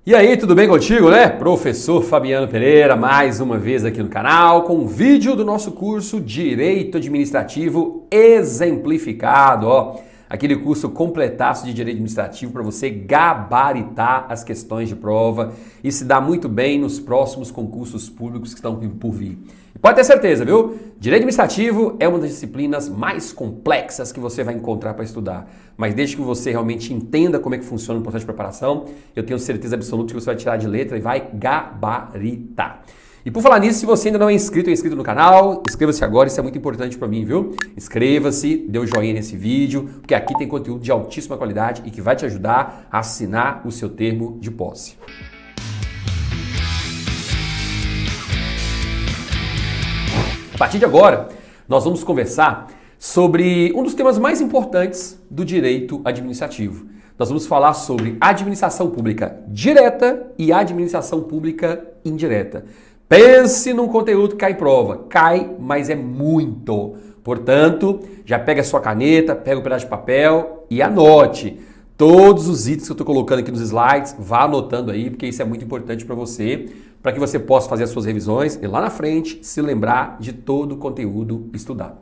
E aí, tudo bem contigo, né? Professor Fabiano Pereira, mais uma vez aqui no canal, com um vídeo do nosso curso Direito Administrativo Exemplificado, ó. Aquele curso completaço de Direito Administrativo para você gabaritar as questões de prova e se dar muito bem nos próximos concursos públicos que estão por vir. E pode ter certeza, viu? Direito Administrativo é uma das disciplinas mais complexas que você vai encontrar para estudar. Mas desde que você realmente entenda como é que funciona o processo de preparação, eu tenho certeza absoluta que você vai tirar de letra e vai gabaritar. E por falar nisso, se você ainda não é inscrito ou inscrito no canal, inscreva-se agora, isso é muito importante para mim, viu? Inscreva-se, dê um joinha nesse vídeo, porque aqui tem conteúdo de altíssima qualidade e que vai te ajudar a assinar o seu termo de posse. A partir de agora, nós vamos conversar sobre um dos temas mais importantes do direito administrativo. Nós vamos falar sobre administração pública direta e administração pública indireta. Pense num conteúdo que cai em prova. Cai, mas é muito. Portanto, já pega a sua caneta, pega um pedaço de papel e anote todos os itens que eu estou colocando aqui nos slides. Vá anotando aí, porque isso é muito importante para você, para que você possa fazer as suas revisões e lá na frente se lembrar de todo o conteúdo estudado.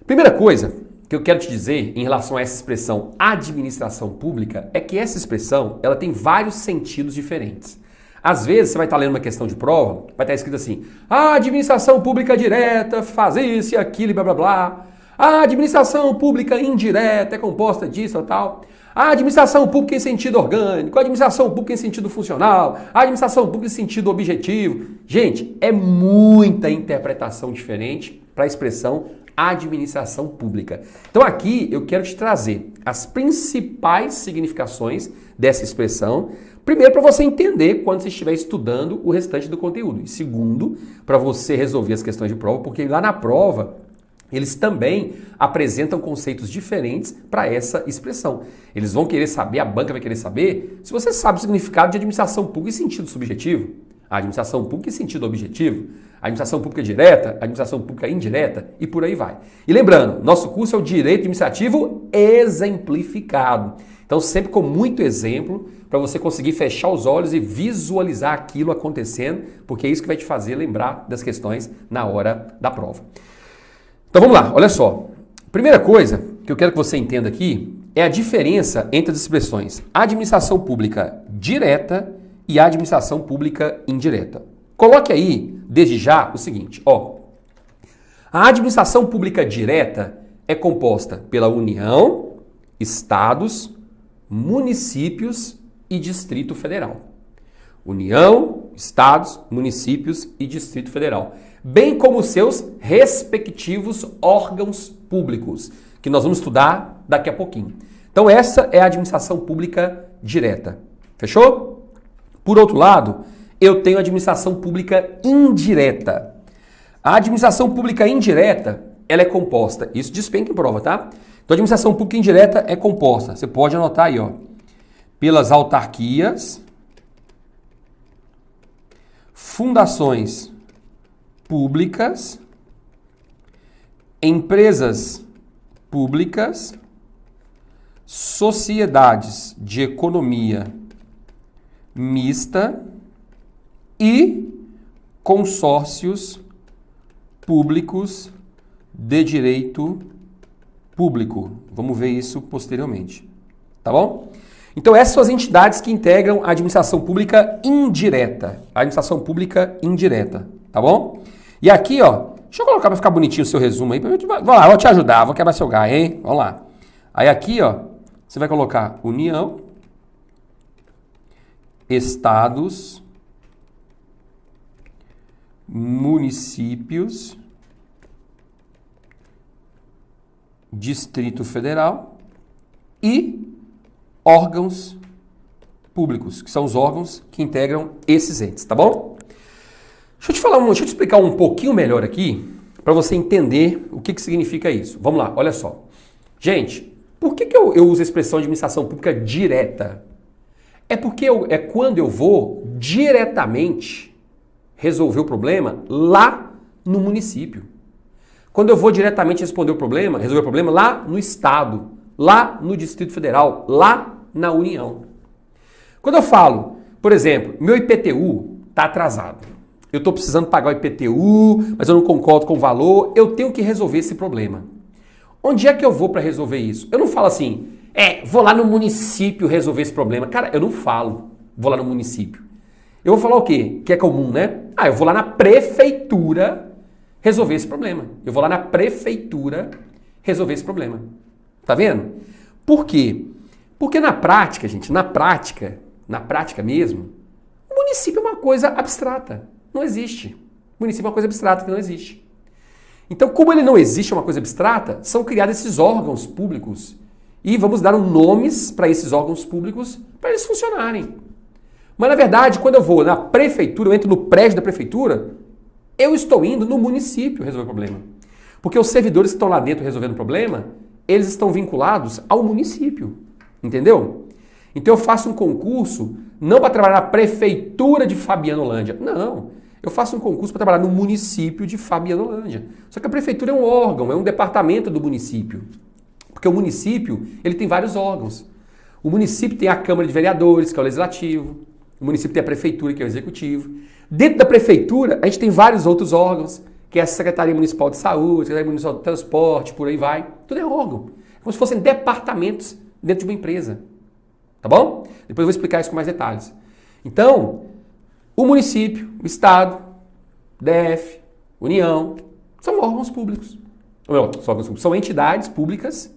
Primeira coisa que eu quero te dizer em relação a essa expressão administração pública é que essa expressão ela tem vários sentidos diferentes. Às vezes você vai estar lendo uma questão de prova, vai estar escrito assim: a administração pública direta faz isso e aquilo e blá blá blá. A administração pública indireta é composta disso ou tal. A administração pública em sentido orgânico, a administração pública em sentido funcional, a administração pública em sentido objetivo. Gente, é muita interpretação diferente para a expressão administração pública. Então aqui eu quero te trazer as principais significações dessa expressão. Primeiro, para você entender quando você estiver estudando o restante do conteúdo. E segundo, para você resolver as questões de prova, porque lá na prova eles também apresentam conceitos diferentes para essa expressão. Eles vão querer saber, a banca vai querer saber, se você sabe o significado de administração pública em sentido subjetivo, a administração pública em sentido objetivo, a administração pública direta, a administração pública indireta e por aí vai. E lembrando, nosso curso é o Direito Administrativo Exemplificado. Então sempre com muito exemplo para você conseguir fechar os olhos e visualizar aquilo acontecendo, porque é isso que vai te fazer lembrar das questões na hora da prova. Então vamos lá, olha só. Primeira coisa que eu quero que você entenda aqui é a diferença entre as expressões administração pública direta e administração pública indireta. Coloque aí, desde já, o seguinte, ó. A administração pública direta é composta pela União, estados, municípios e Distrito Federal. União, estados, municípios e Distrito Federal, bem como seus respectivos órgãos públicos, que nós vamos estudar daqui a pouquinho. Então essa é a administração pública direta. Fechou? Por outro lado, eu tenho a administração pública indireta. A administração pública indireta, ela é composta, isso despenca em prova, tá? Então a administração pública indireta é composta, você pode anotar aí, ó, pelas autarquias, fundações públicas, empresas públicas, sociedades de economia mista e consórcios públicos de direito público. Vamos ver isso posteriormente, tá bom? Então essas são as entidades que integram a administração pública indireta. A administração pública indireta, tá bom? E aqui, ó, deixa eu colocar para ficar bonitinho o seu resumo aí. Vamos lá, eu vou te ajudar, vou quebrar seu galho, hein? Vamos lá. Aí aqui, ó, você vai colocar União, estados, municípios, Distrito Federal e órgãos públicos, que são os órgãos que integram esses entes, tá bom? Deixa eu te explicar um pouquinho melhor aqui, para você entender o que significa isso. Vamos lá, olha só. Gente, por que eu uso a expressão administração pública direta? É porque é quando eu vou diretamente resolver o problema lá no município. Quando eu vou diretamente resolver o problema lá no estado, lá no Distrito Federal, lá na União. Quando eu falo Por exemplo, meu IPTU está atrasado. Eu estou precisando pagar o IPTU, mas eu não concordo com o valor. Eu tenho que resolver esse problema. Onde é que eu vou para resolver isso? Eu não falo assim, vou lá no município resolver esse problema. Cara, eu não falo, vou lá no município. Eu vou falar o quê? Que é comum, né? Eu vou lá na prefeitura resolver esse problema. Eu vou lá na prefeitura resolver esse problema. Tá vendo? Por quê? Porque na prática, gente, na prática mesmo, o município é uma coisa abstrata. Não existe. O município é uma coisa abstrata que não existe. Então, como ele não existe, é uma coisa abstrata, são criados esses órgãos públicos e vamos dar nomes para esses órgãos públicos para eles funcionarem. Mas, na verdade, quando eu vou na prefeitura, eu entro no prédio da prefeitura, eu estou indo no município resolver o problema. Porque os servidores que estão lá dentro resolvendo o problema, eles estão vinculados ao município. Entendeu? Então eu faço um concurso não para trabalhar na prefeitura de Fabianolândia. Não. Eu faço um concurso para trabalhar no município de Fabianolândia. Só que a prefeitura é um órgão, é um departamento do município. Porque o município, ele tem vários órgãos. O município tem a Câmara de Vereadores, que é o legislativo. O município tem a prefeitura, que é o executivo. Dentro da prefeitura, a gente tem vários outros órgãos, que é a Secretaria Municipal de Saúde, a Secretaria Municipal de Transporte, por aí vai. Tudo é órgão. É como se fossem departamentos dentro de uma empresa. Tá bom? Depois eu vou explicar isso com mais detalhes. Então, o município, o Estado, DF, União, são órgãos públicos. Ou melhor, são entidades públicas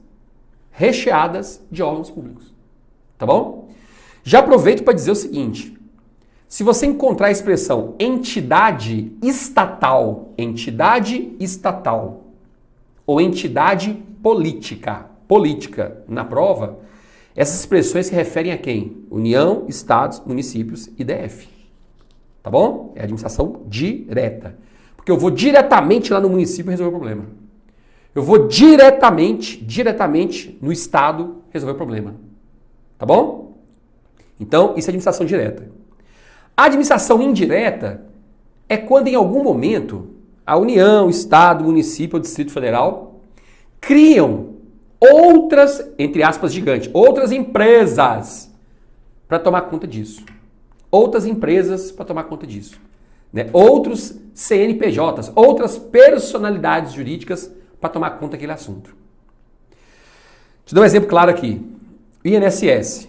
recheadas de órgãos públicos. Tá bom? Já aproveito para dizer o seguinte. Se você encontrar a expressão entidade estatal ou entidade política na prova, essas expressões se referem a quem? União, Estados, municípios e DF. Tá bom? É administração direta. Porque eu vou diretamente lá no município resolver o problema. Eu vou diretamente no Estado resolver o problema. Tá bom? Então, isso é administração direta. A administração indireta é quando em algum momento a União, Estado, município ou Distrito Federal criam outras, entre aspas, gigantes, outras empresas para tomar conta disso. Outras empresas para tomar conta disso. Né? Outros CNPJs, outras personalidades jurídicas para tomar conta daquele assunto. Te dou um exemplo claro aqui. O INSS.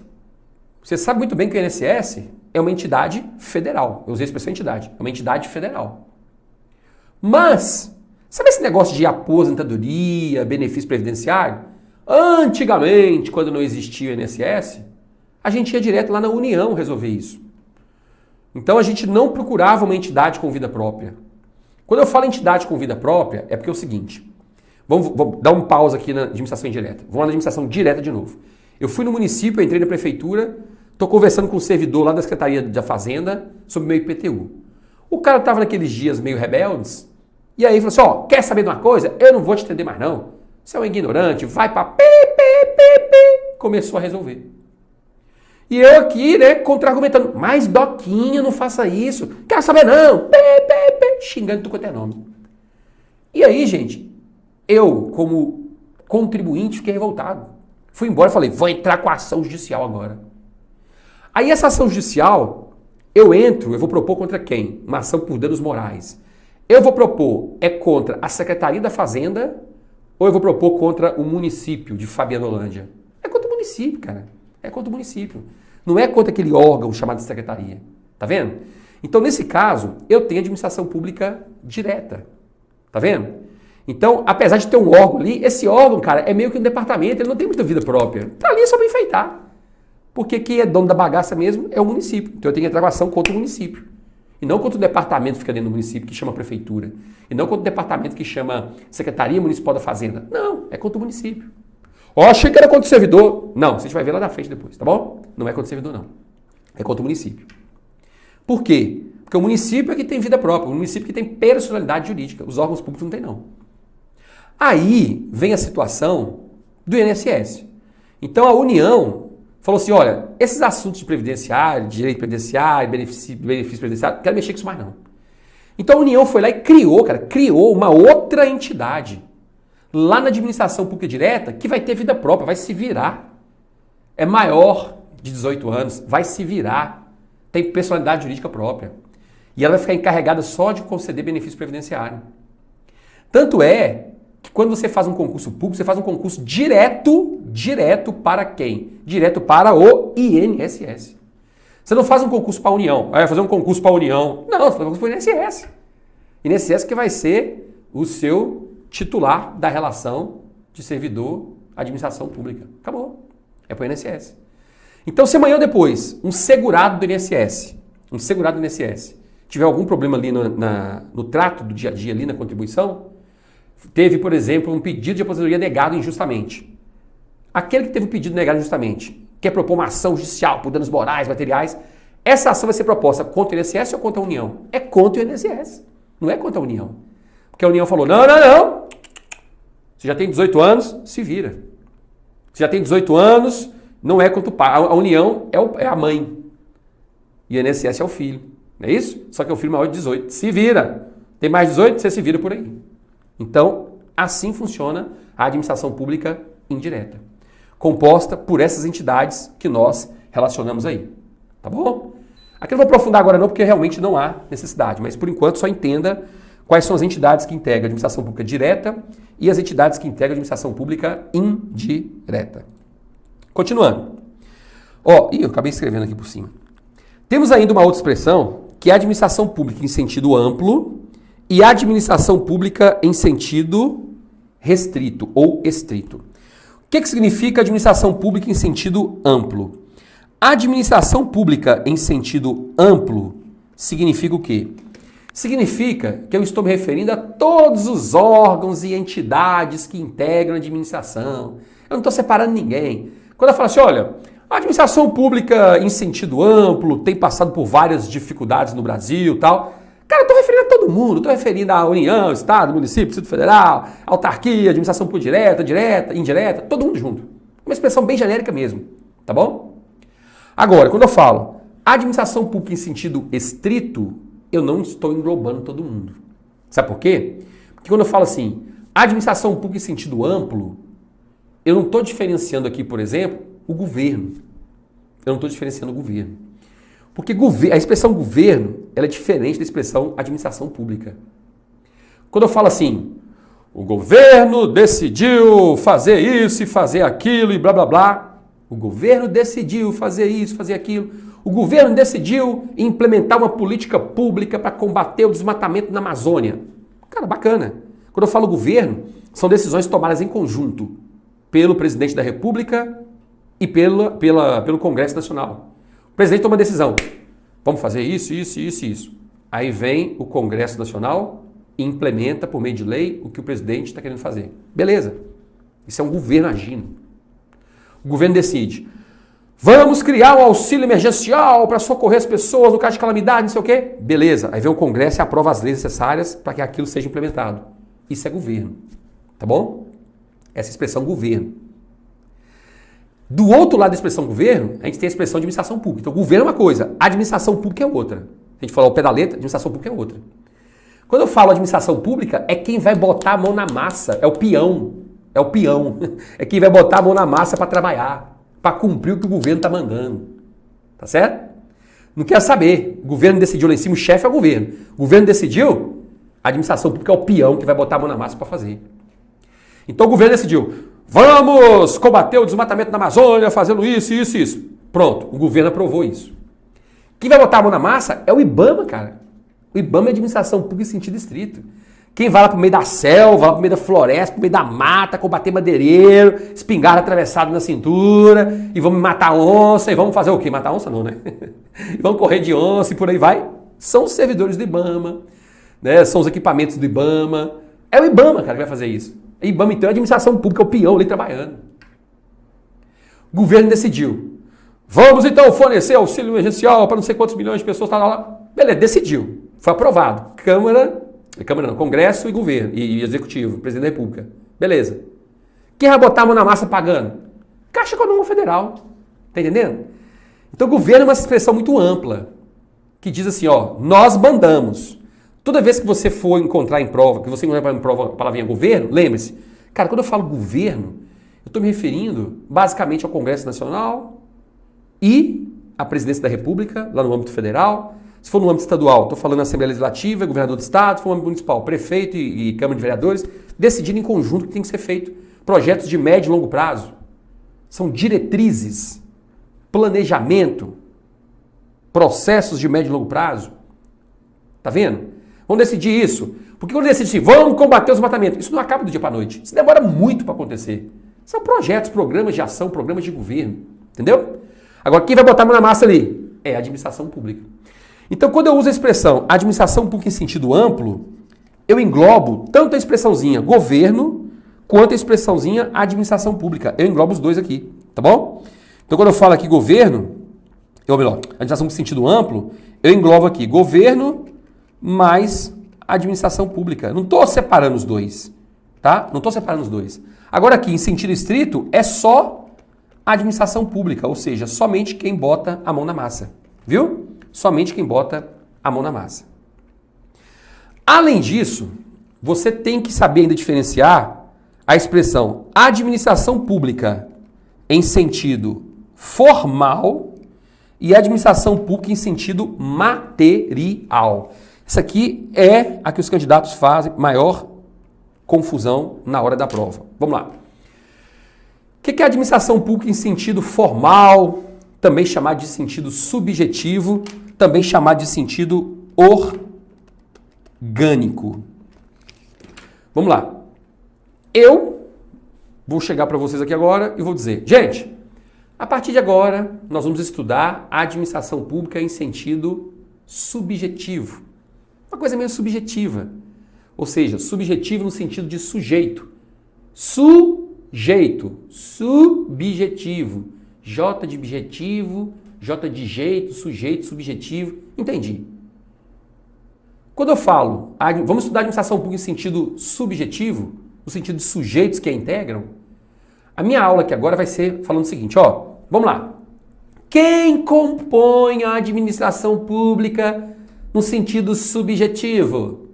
Você sabe muito bem que o INSS é uma entidade federal. Eu usei a expressão entidade. É uma entidade federal. Mas, sabe esse negócio de aposentadoria, benefício previdenciário? Antigamente, quando não existia o INSS, a gente ia direto lá na União resolver isso. Então a gente não procurava uma entidade com vida própria. Quando eu falo entidade com vida própria, é porque é o seguinte. Vamos dar um pause aqui na administração indireta. Vamos lá na administração direta de novo. Eu fui no município, entrei na prefeitura, estou conversando com o servidor lá da Secretaria da Fazenda sobre o meu IPTU. O cara estava naqueles dias meio rebeldes, e aí falou assim, quer saber de uma coisa? Eu não vou te entender mais não. Você é um ignorante, vai para pi. Começou a resolver. E eu aqui, né, contra-argumentando, mas Doquinha, não faça isso, quero saber não, xingando tudo quanto é nome. E aí, gente, eu, como contribuinte, fiquei revoltado. Fui embora e falei, vou entrar com a ação judicial agora. Aí essa ação judicial, eu vou propor contra quem? Uma ação por danos morais. Eu vou propor, contra a Secretaria da Fazenda ou eu vou propor contra o município de Fabianolândia? É contra o município, cara. É contra o município. Não é contra aquele órgão chamado secretaria. Tá vendo? Então, nesse caso, eu tenho administração pública direta. Tá vendo? Então, apesar de ter um órgão ali, esse órgão, cara, é meio que um departamento, ele não tem muita vida própria. Tá ali só para enfeitar. Porque quem é dono da bagaça mesmo é o município. Então eu tenho que entrar com ação contra o município. E não contra o departamento que fica dentro do município, que chama prefeitura. E não contra o departamento que chama Secretaria Municipal da Fazenda. Não, é contra o município. Achei que era contra o servidor. Não, você vai ver lá na frente depois, tá bom? Não é contra o servidor, não. É contra o município. Por quê? Porque o município é que tem vida própria, o município que tem personalidade jurídica. Os órgãos públicos não tem, não. Aí vem a situação do INSS. Então a União falou assim, olha, esses assuntos de previdenciário, de direito previdenciário, benefício previdenciário, não quero mexer com isso mais não. Então a União foi lá e criou uma outra entidade lá na administração pública direta que vai ter vida própria, vai se virar. É maior de 18 anos, vai se virar. tem personalidade jurídica própria. E ela vai ficar encarregada só de conceder benefício previdenciário. Tanto é que quando você faz um concurso público, você faz um concurso direto para quem? Direto para o INSS. Você não faz um concurso para a União. Vai fazer um concurso para a União. Não, você faz um concurso para o INSS. INSS que vai ser o seu titular da relação de servidor-administração pública. Acabou. É para o INSS. Então, se amanhã ou depois um segurado do INSS tiver algum problema ali no trato do dia a dia, ali na contribuição, teve, por exemplo, um pedido de aposentadoria negado injustamente. Aquele que teve o pedido negado injustamente quer propor uma ação judicial por danos morais, materiais, essa ação vai ser proposta contra o INSS ou contra a União? É contra o INSS, não é contra a União. Porque a União falou, não, você já tem 18 anos, se vira. Você já tem 18 anos, não é contra o pai. A União é a mãe e o INSS é o filho, não é isso? Só que é o filho maior de 18, se vira. Tem mais de 18, você se vira por aí. Então, assim funciona a administração pública indireta, composta por essas entidades que nós relacionamos aí, tá bom? Aqui eu não vou aprofundar agora não, porque realmente não há necessidade, mas por enquanto só entenda quais são as entidades que integram a administração pública direta e as entidades que integram a administração pública indireta. Continuando. Eu acabei escrevendo aqui por cima. Temos ainda uma outra expressão, que é a administração pública em sentido amplo e a administração pública em sentido restrito ou estrito. O que significa administração pública em sentido amplo? A administração pública em sentido amplo significa o quê? Significa que eu estou me referindo a todos os órgãos e entidades que integram a administração. Eu não estou separando ninguém. Quando eu falo assim, olha, a administração pública em sentido amplo tem passado por várias dificuldades no Brasil e tal. Cara, eu estou referindo a todo mundo, estou referindo à União, Estado, Município, Distrito Federal, autarquia, administração pública direta, indireta, todo mundo junto. Uma expressão bem genérica mesmo, tá bom? Agora, quando eu falo administração pública em sentido estrito, eu não estou englobando todo mundo. Sabe por quê? Porque quando eu falo assim, administração pública em sentido amplo, eu não estou diferenciando aqui, por exemplo, o governo. Eu não estou diferenciando o governo. Porque a expressão governo, ela é diferente da expressão administração pública. Quando eu falo assim, o governo decidiu fazer isso e fazer aquilo e blá blá blá. O governo decidiu fazer isso, fazer aquilo. O governo decidiu implementar uma política pública para combater o desmatamento na Amazônia. Cara, bacana. Quando eu falo governo, são decisões tomadas em conjunto pelo presidente da República e pelo Congresso Nacional. O presidente toma uma decisão. Vamos fazer isso, isso, isso e isso. Aí vem o Congresso Nacional e implementa por meio de lei o que o presidente está querendo fazer. Beleza. Isso é um governo agindo. O governo decide. Vamos criar um auxílio emergencial para socorrer as pessoas no caso de calamidade, não sei o quê. Beleza. Aí vem o Congresso e aprova as leis necessárias para que aquilo seja implementado. Isso é governo. Tá bom? Essa expressão governo. Do outro lado da expressão governo, a gente tem a expressão de administração pública. Então, governo é uma coisa, administração pública é outra. Se a gente falar o pé da letra, administração pública é outra. Quando eu falo administração pública, é quem vai botar a mão na massa, é o peão. É o peão. É quem vai botar a mão na massa para trabalhar, para cumprir o que o governo está mandando. Tá certo? Não quer saber. O governo decidiu lá em cima, o chefe é o governo. O governo decidiu, a administração pública é o peão que vai botar a mão na massa para fazer. Então o governo decidiu, vamos combater o desmatamento na Amazônia, fazendo isso, isso, isso. Pronto, o governo aprovou isso. Quem vai botar a mão na massa é o IBAMA, cara. O IBAMA é administração pública em sentido estrito. Quem vai lá pro meio da selva, lá pro meio da floresta, pro meio da mata, combater madeireiro, espingarda atravessada na cintura, e vamos matar onça, e vamos fazer o quê? Matar onça não, né? E vamos correr de onça e por aí vai. São os servidores do IBAMA, né? São os equipamentos do IBAMA. É o IBAMA, cara, que vai fazer isso. O IBAMA, então, é a administração pública, é o peão ali trabalhando. O governo decidiu. Vamos, então, fornecer auxílio emergencial para não sei quantos milhões de pessoas. Tá lá. Beleza, decidiu. Foi aprovado. Congresso e governo, e executivo, presidente da República. Beleza. Quem vai botar a mão na massa pagando? Caixa Econômica Federal. Tá entendendo? Então, o governo é uma expressão muito ampla, que diz assim, ó, nós mandamos. Toda vez que você for encontrar em prova, que você encontrar em prova a palavrinha governo, lembre-se, cara, quando eu falo governo, eu estou me referindo basicamente ao Congresso Nacional e a presidência da República, lá no âmbito federal. Se for no âmbito estadual, estou falando na Assembleia Legislativa, governador do Estado. Se for no âmbito municipal, prefeito e Câmara de Vereadores, decidir em conjunto o que tem que ser feito. Projetos de médio e longo prazo. São diretrizes, planejamento, processos de médio e longo prazo. Tá vendo? Vamos decidir isso. Porque quando decide assim, vamos combater os desmatamento, isso não acaba do dia para a noite. Isso demora muito para acontecer. São projetos, programas de ação, programas de governo. Entendeu? Agora, quem vai botar a mão na massa ali? É a administração pública. Então, quando eu uso a expressão administração pública em sentido amplo, eu englobo tanto a expressãozinha governo quanto a expressãozinha administração pública. Eu englobo os dois aqui, tá bom? Então, quando eu falo aqui governo, ou melhor, administração pública em sentido amplo, eu englobo aqui governo mais administração pública. Não estou separando os dois, tá? Não estou separando os dois. Agora aqui, em sentido estrito, é só administração pública, ou seja, somente quem bota a mão na massa, viu? Somente quem bota a mão na massa. Além disso, você tem que saber ainda diferenciar a expressão administração pública em sentido formal e administração pública em sentido material. Essa aqui é a que os candidatos fazem maior confusão na hora da prova. Vamos lá. O que é administração pública em sentido formal, também chamado de sentido subjetivo, também chamado de sentido orgânico? Vamos lá. Eu vou chegar para vocês aqui agora e vou dizer, gente, a partir de agora nós vamos estudar a administração pública em sentido subjetivo. Uma coisa meio subjetiva. Ou seja, subjetivo no sentido de sujeito. Sujeito, subjetivo. J de objetivo, J de jeito, sujeito, subjetivo. Entendi. Quando eu falo, vamos estudar administração pública em sentido subjetivo, no sentido de sujeitos que a integram, a minha aula aqui agora vai ser falando o seguinte, ó, vamos lá. Quem compõe a administração pública no sentido subjetivo?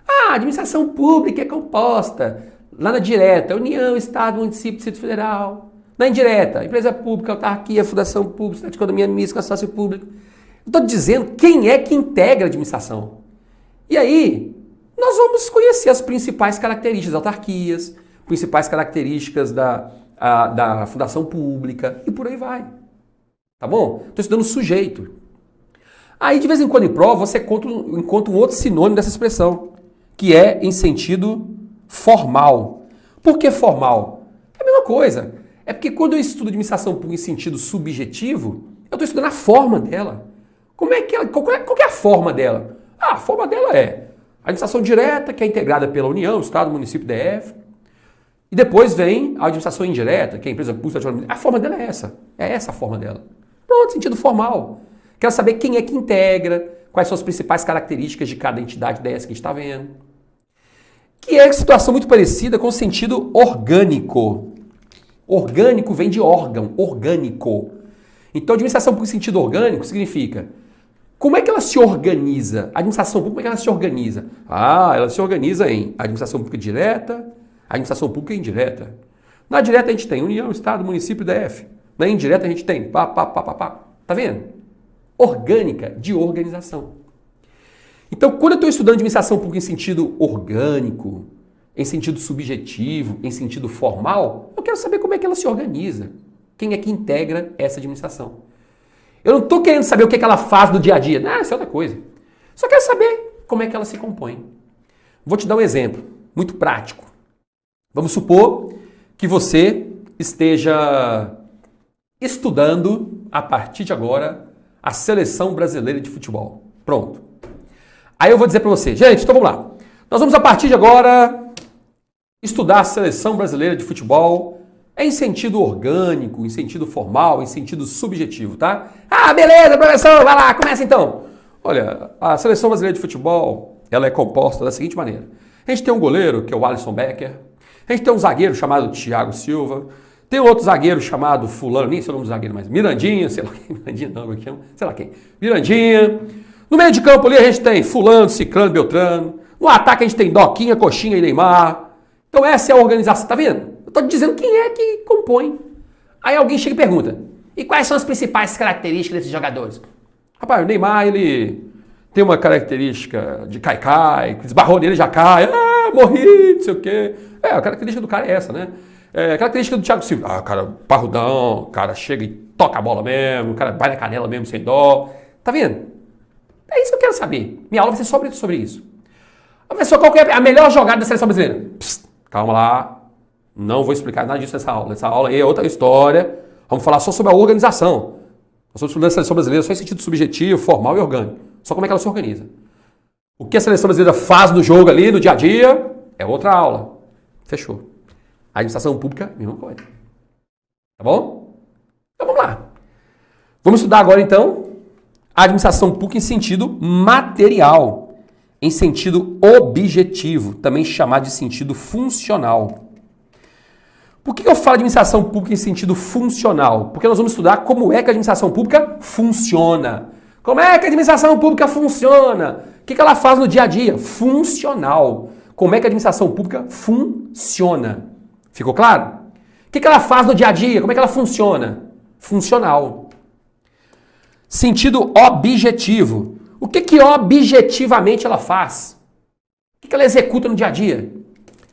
A administração pública é composta lá na direta, União, Estado, Município, Distrito Federal. Na indireta, empresa pública, autarquia, fundação pública, cidade de economia mista, consórcio público. Eu estou dizendo quem é que integra a administração. E aí, nós vamos conhecer as principais características das autarquias, principais características da fundação pública e por aí vai. Tá bom? Estou estudando sujeito. Aí, de vez em quando em prova, você encontra um outro sinônimo dessa expressão, que é em sentido formal. Por que formal? É a mesma coisa. É porque quando eu estudo administração pública em sentido subjetivo, eu estou estudando a forma dela. Qual que é a forma dela? A forma dela é a administração direta, que é integrada pela União, Estado, Município, DF. E depois vem a administração indireta, que é a empresa pública. A forma dela é essa. É essa a forma dela. Pronto, sentido formal. Quero saber quem é que integra, quais são as principais características de cada entidade dessa que a gente está vendo. Que é uma situação muito parecida com o sentido orgânico. Orgânico vem de órgão, orgânico. Então, administração pública em sentido orgânico significa como é que ela se organiza? A administração pública, como é que ela se organiza? Ela se organiza em administração pública direta, administração pública indireta. Na direta a gente tem União, Estado, Município, DF. Na indireta a gente tem pá. Tá vendo? Orgânica, de organização. Então, quando eu estou estudando administração pública em sentido orgânico, em sentido subjetivo, em sentido formal, eu quero saber como é que ela se organiza. Quem é que integra essa administração? Eu não estou querendo saber o que é que ela faz no dia a dia. Não, isso é outra coisa. Só quero saber como é que ela se compõe. Vou te dar um exemplo muito prático. Vamos supor que você esteja estudando, a partir de agora, a Seleção Brasileira de Futebol. Pronto. Aí eu vou dizer para você, gente, então vamos lá. Nós vamos, a partir de agora, estudar a Seleção Brasileira de Futebol em sentido orgânico, em sentido formal, em sentido subjetivo, tá? Beleza, professor, vai lá, começa então. Olha, a Seleção Brasileira de Futebol, ela é composta da seguinte maneira. A gente tem um goleiro, que é o Alisson Becker. A gente tem um zagueiro chamado Thiago Silva. Tem outro zagueiro chamado fulano, nem sei o nome do zagueiro, mas Mirandinha, sei lá quem, Mirandinha não, aqui, sei lá quem. Mirandinha. No meio de campo ali a gente tem fulano, ciclano, beltrano. No ataque a gente tem Doquinha, Coxinha e Neymar. Então essa é a organização, tá vendo? Eu tô dizendo quem é que compõe. Aí alguém chega e pergunta, E quais são as principais características desses jogadores? Rapaz, o Neymar, ele tem uma característica de cai-cai, que esbarrou nele já cai, morri, não sei o quê. A característica do cara é essa, né? A característica do Thiago Silva, cara, parrudão, o cara chega e toca a bola mesmo, o cara vai na canela mesmo, sem dó. Tá vendo? É isso que eu quero saber. Minha aula vai ser sobre isso. Professor, qual que é a melhor jogada da seleção brasileira? Psst, calma lá, não vou explicar nada disso nessa aula. Essa aula aí é outra história. Vamos falar só sobre a organização. Nós estamos estudando a seleção brasileira só em sentido subjetivo, formal e orgânico. Só como é que ela se organiza. O que a seleção brasileira faz no jogo ali, no dia a dia, é outra aula. Fechou. A administração pública, mesma coisa. Tá bom? Então vamos lá. Vamos estudar agora então a administração pública em sentido material, em sentido objetivo, também chamado de sentido funcional. Por que eu falo de administração pública em sentido funcional? Porque nós vamos estudar como é que a administração pública funciona. Como é que a administração pública funciona? O que ela faz no dia a dia? Funcional. Como é que a administração pública funciona? Ficou claro? O que ela faz no dia a dia? Como é que ela funciona? Funcional. Sentido objetivo. O que objetivamente ela faz? O que ela executa no dia a dia?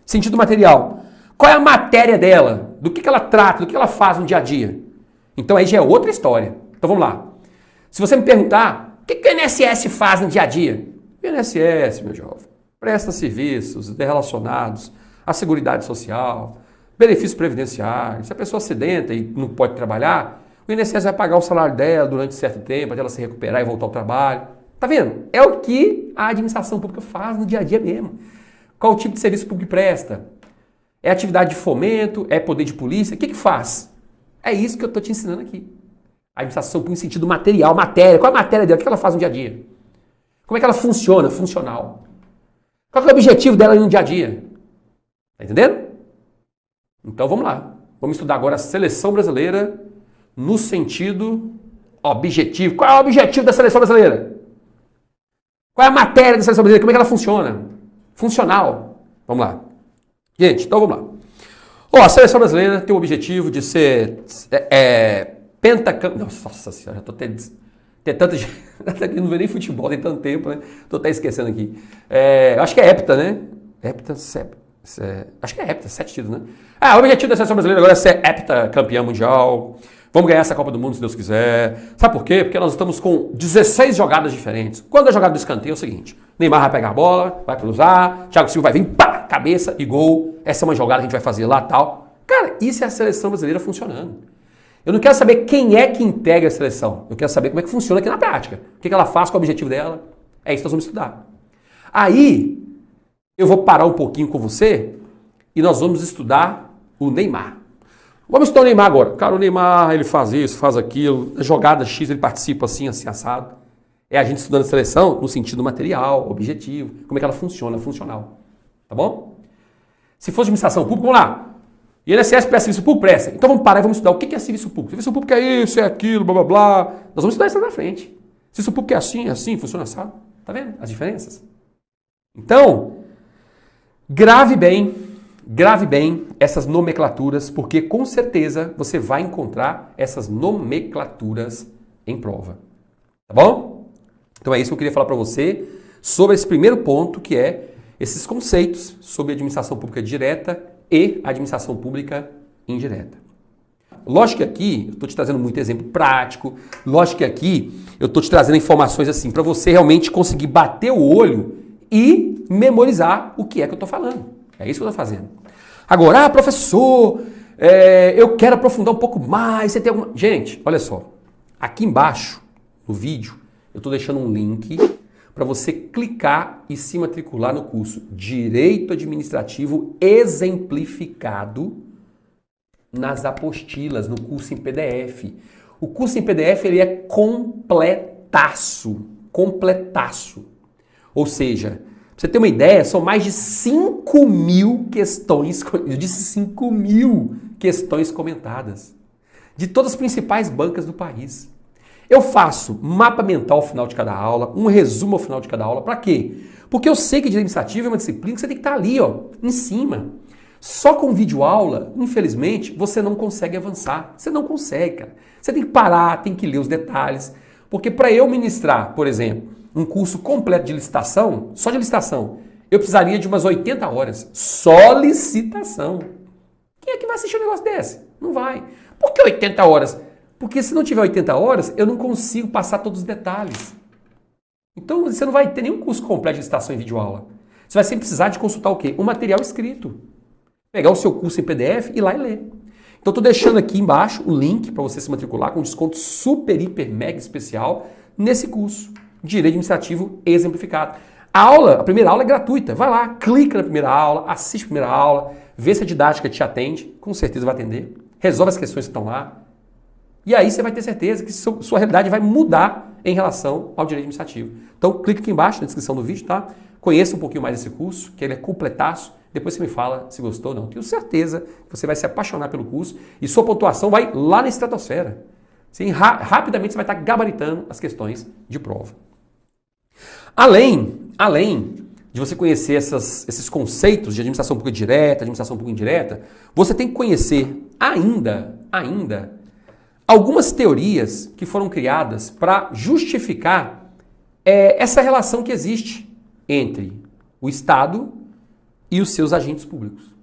Sentido material. Qual é a matéria dela? Do que ela trata? Do que ela faz no dia a dia? Então aí já é outra história. Então vamos lá. Se você me perguntar, o que o INSS faz no dia a dia? O INSS, meu jovem, presta serviços relacionados à Seguridade Social, benefícios previdenciários. Se a pessoa acidenta e não pode trabalhar, o INSS vai pagar o salário dela durante certo tempo, até ela se recuperar e voltar ao trabalho. Tá vendo? É o que a administração pública faz no dia a dia mesmo. Qual o tipo de serviço público presta? É atividade de fomento? É poder de polícia? O que faz? É isso que eu estou te ensinando aqui. A administração pública em sentido material, matéria. Qual é a matéria dela? O que ela faz no dia a dia? Como é que ela funciona? Funcional. Qual é o objetivo dela no dia a dia? Tá entendendo? Então vamos lá. Vamos estudar agora a seleção brasileira no sentido objetivo. Qual é o objetivo da seleção brasileira? Qual é a matéria da seleção brasileira? Como é que ela funciona? Funcional. Vamos lá. Gente, então vamos lá. A seleção brasileira tem o objetivo de ser pentacampeão. Nossa senhora, já tô até tanta gente. Não vê nem futebol, tem tanto tempo, né? Tô até esquecendo aqui. Acho que é hepta, né? Acho que é hepta, 7 títulos, né? O objetivo da seleção brasileira agora é ser heptacampeã mundial. Vamos ganhar essa Copa do Mundo se Deus quiser. Sabe por quê? Porque nós estamos com 16 jogadas diferentes. Quando a jogada do escanteio é o seguinte: Neymar vai pegar a bola, vai cruzar, Thiago Silva vai vir, pá, cabeça e gol. Essa é uma jogada que a gente vai fazer lá tal. Cara, isso é a seleção brasileira funcionando. Eu não quero saber quem é que integra a seleção. Eu quero saber como é que funciona aqui na prática. O que ela faz, qual é o objetivo dela. É isso que nós vamos estudar. Aí, eu vou parar um pouquinho com você e nós vamos estudar o Neymar. Vamos estudar o Neymar agora. Cara, o Neymar, ele faz isso, faz aquilo. Na jogada X, ele participa assim, assim, assado. É a gente estudando a seleção no sentido material, objetivo. Como é que ela funciona, funcional. Tá bom? Se fosse administração pública, vamos lá. INSS presta serviço público? Presta. Então vamos parar e vamos estudar o que é serviço público. Serviço público é isso, é aquilo, blá, blá, blá. Nós vamos estudar isso lá na frente. Serviço público é assim, funciona assado. Tá vendo as diferenças? Então, grave bem essas nomenclaturas, porque com certeza você vai encontrar essas nomenclaturas em prova. Tá bom? Então é isso que eu queria falar para você sobre esse primeiro ponto, que é esses conceitos sobre administração pública direta e administração pública indireta. Lógico que aqui eu estou te trazendo muito exemplo prático, lógico que aqui eu estou te trazendo informações assim para você realmente conseguir bater o olho e memorizar o que é que eu estou falando. É isso que eu estou fazendo. Agora, professor, eu quero aprofundar um pouco mais. Você tem alguma... Gente, olha só. Aqui embaixo, no vídeo, eu estou deixando um link para você clicar e se matricular no curso Direito Administrativo Exemplificado nas apostilas, no curso em PDF. O curso em PDF ele é completaço. Ou seja, pra você ter uma ideia, são mais de 5.000 questões, eu disse 5.000 questões comentadas, de todas as principais bancas do país. Eu faço mapa mental ao final de cada aula, um resumo ao final de cada aula. Para quê? Porque eu sei que direito administrativo é uma disciplina que você tem que estar ali, ó, em cima. Só com videoaula, infelizmente, você não consegue avançar. Você não consegue, cara. Você tem que parar, tem que ler os detalhes. Porque para eu ministrar, por exemplo, um curso completo de licitação, só de licitação, eu precisaria de umas 80 horas. Só licitação. Quem é que vai assistir um negócio desse? Não vai. Por que 80 horas? Porque se não tiver 80 horas, eu não consigo passar todos os detalhes. Então você não vai ter nenhum curso completo de licitação em videoaula. Você vai sempre precisar de consultar o quê? Um material escrito. Pegar o seu curso em PDF e ir lá e ler. Então estou deixando aqui embaixo o link para você se matricular com desconto super, hiper, mega especial nesse curso. Direito Administrativo Exemplificado. A primeira aula é gratuita. Vai lá, clica na primeira aula, assiste a primeira aula, vê se a didática te atende, com certeza vai atender, resolve as questões que estão lá. E aí você vai ter certeza que sua realidade vai mudar em relação ao direito administrativo. Então clica aqui embaixo na descrição do vídeo, tá? Conheça um pouquinho mais esse curso, que ele é completaço. Depois você me fala se gostou ou não. Tenho certeza que você vai se apaixonar pelo curso e sua pontuação vai lá na estratosfera. Sim, rapidamente você vai estar gabaritando as questões de prova. Além de você conhecer esses conceitos de administração pública direta, administração pública indireta, você tem que conhecer ainda algumas teorias que foram criadas para justificar essa relação que existe entre o Estado e os seus agentes públicos.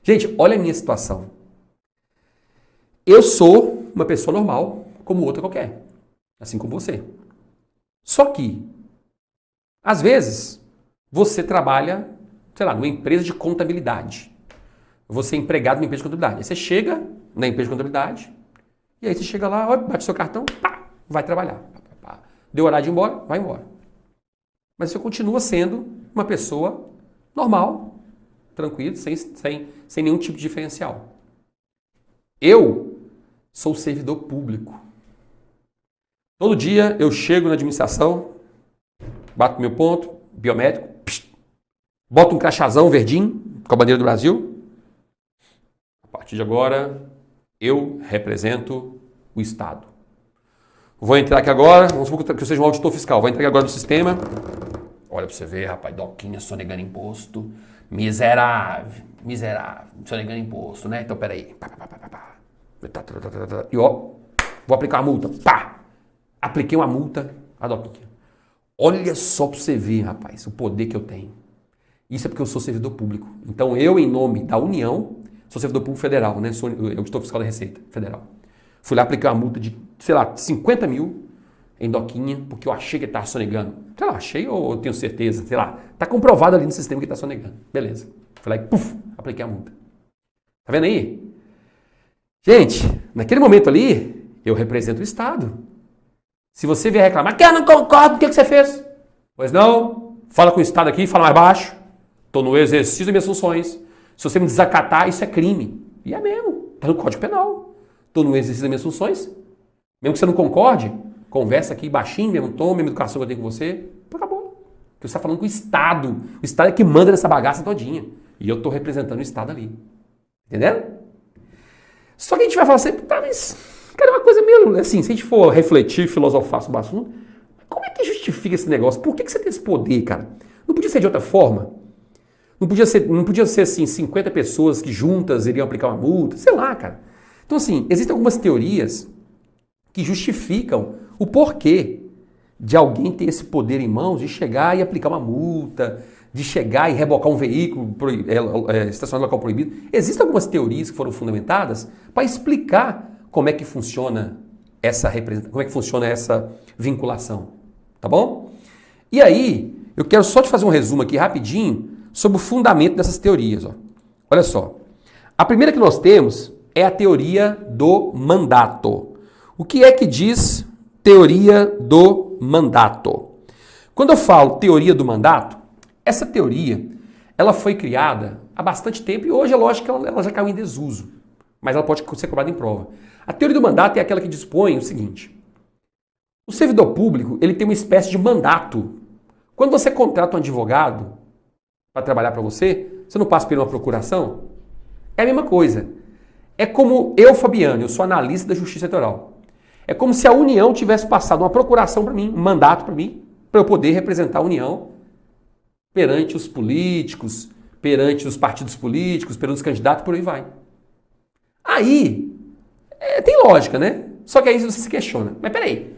Gente, olha a minha situação. Eu sou uma pessoa normal, como outra qualquer, assim como você. Só que, às vezes, você trabalha, sei lá, numa empresa de contabilidade. Você é empregado numa empresa de contabilidade. Aí você chega na empresa de contabilidade, e aí você chega lá, bate seu cartão, pá, vai trabalhar. Deu horário de ir embora, vai embora. Mas você continua sendo uma pessoa normal, tranquilo, sem nenhum tipo de diferencial. Eu sou servidor público. Todo dia eu chego na administração, bato meu ponto, biométrico, boto um crachazão verdinho com a bandeira do Brasil. A partir de agora, eu represento o Estado. Vou entrar aqui agora, vamos supor que eu seja um auditor fiscal, vou entrar aqui agora no sistema. Olha pra você ver, rapaz, Doquinha sonegando imposto. Miserável, sonegando imposto, né? Então, peraí. E ó, vou aplicar uma multa. Pá! Apliquei uma multa a Doquinha. Olha só pra você ver, rapaz, o poder que eu tenho. Isso é porque eu sou servidor público. Então, eu, em nome da União, sou servidor público federal, né? Sou auditor fiscal da Receita Federal. Fui lá aplicar uma multa de, sei lá, 50 mil em Doquinha, porque eu achei que ele estava sonegando. Sei lá, achei ou eu tenho certeza, sei lá. Está comprovado ali no sistema que ele está sonegando. Beleza. Fui lá e, puf, apliquei a multa. Tá vendo aí? Gente, naquele momento ali, eu represento o Estado. Se você vier reclamar, que eu não concordo com o que você fez. Pois não, fala com o Estado aqui, fala mais baixo. Estou no exercício das minhas funções. Se você me desacatar, isso é crime. E é mesmo, está no Código Penal. Estou no exercício das minhas funções. Mesmo que você não concorde, conversa aqui baixinho, mesmo tom, mesma educação que eu tenho com você, acabou. Porque você está falando com o Estado. O Estado é que manda nessa bagaça todinha. E eu estou representando o Estado ali. Entendendo? Só que a gente vai falar assim, tá, mas, cara, é uma coisa meio assim, se a gente for refletir, filosofar sobre o assunto, como é que justifica esse negócio? Por que você tem esse poder, cara? Não podia ser de outra forma? Não podia ser assim, 50 pessoas que juntas iriam aplicar uma multa? Sei lá, cara. Então, assim, existem algumas teorias que justificam o porquê de alguém ter esse poder em mãos de chegar e aplicar uma multa, de chegar e rebocar um veículo, estacionado no local proibido. Existem algumas teorias que foram fundamentadas para explicar como é que funciona essa vinculação, tá bom? E aí, eu quero só te fazer um resumo aqui rapidinho sobre o fundamento dessas teorias. Ó. Olha só, a primeira que nós temos é a teoria do mandato. O que é que diz teoria do mandato? Quando eu falo teoria do mandato, essa teoria ela foi criada há bastante tempo e hoje é lógico que ela já caiu em desuso, mas ela pode ser cobrada em prova. A teoria do mandato é aquela que dispõe o seguinte: o servidor público ele tem uma espécie de mandato. Quando você contrata um advogado para trabalhar para você, você não passa por uma procuração? É a mesma coisa. É como eu, Fabiano, eu sou analista da Justiça Eleitoral. É como se a União tivesse passado uma procuração para mim, um mandato para mim, para eu poder representar a União perante os políticos, perante os partidos políticos, perante os candidatos, por aí vai. Aí, tem lógica, né? Só que aí você se questiona. Mas peraí,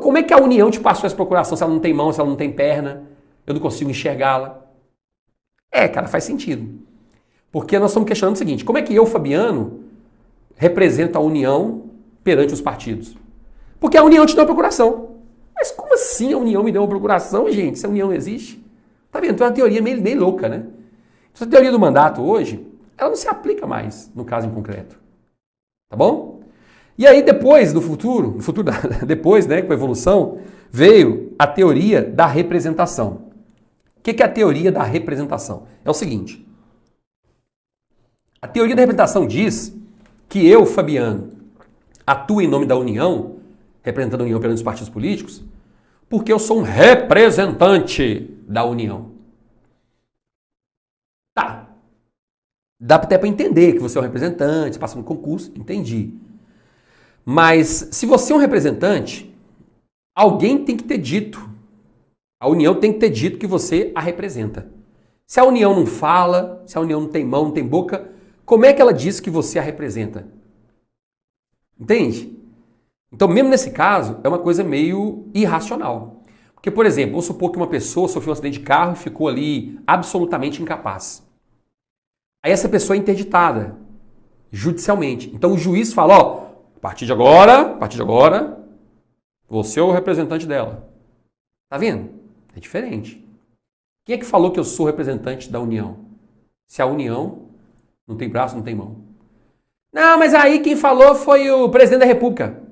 como é que a União te passou essa procuração se ela não tem mão, se ela não tem perna? Eu não consigo enxergá-la. Cara, faz sentido. Porque nós estamos questionando o seguinte, como é que eu, Fabiano, represento a União perante os partidos? Porque a União te deu a procuração. Mas como assim a União me deu uma procuração, gente? Se a União não existe? Tá vendo? Tem uma teoria meio louca, né? Essa teoria do mandato hoje, ela não se aplica mais no caso em concreto. Tá bom? E aí depois, depois, né, com a evolução, veio a teoria da representação. O que é a teoria da representação? É o seguinte. A teoria da representação diz que eu, Fabiano, atuo em nome da União, representando a União perante os partidos políticos, porque eu sou um representante da União. Tá. Dá até para entender que você é um representante, você passa no concurso, entendi. Mas se você é um representante, alguém tem que ter dito, a União tem que ter dito que você a representa. Se a União não fala, se a União não tem mão, não tem boca, como é que ela diz que você a representa? Entende? Então, mesmo nesse caso, é uma coisa meio irracional. Porque, por exemplo, vamos supor que uma pessoa sofreu um acidente de carro e ficou ali absolutamente incapaz. Aí essa pessoa é interditada judicialmente. Então o juiz fala, a partir de agora, você é o representante dela. Tá vendo? É diferente. Quem é que falou que eu sou representante da União? Se a União não tem braço, não tem mão. Não, mas aí quem falou foi o presidente da República.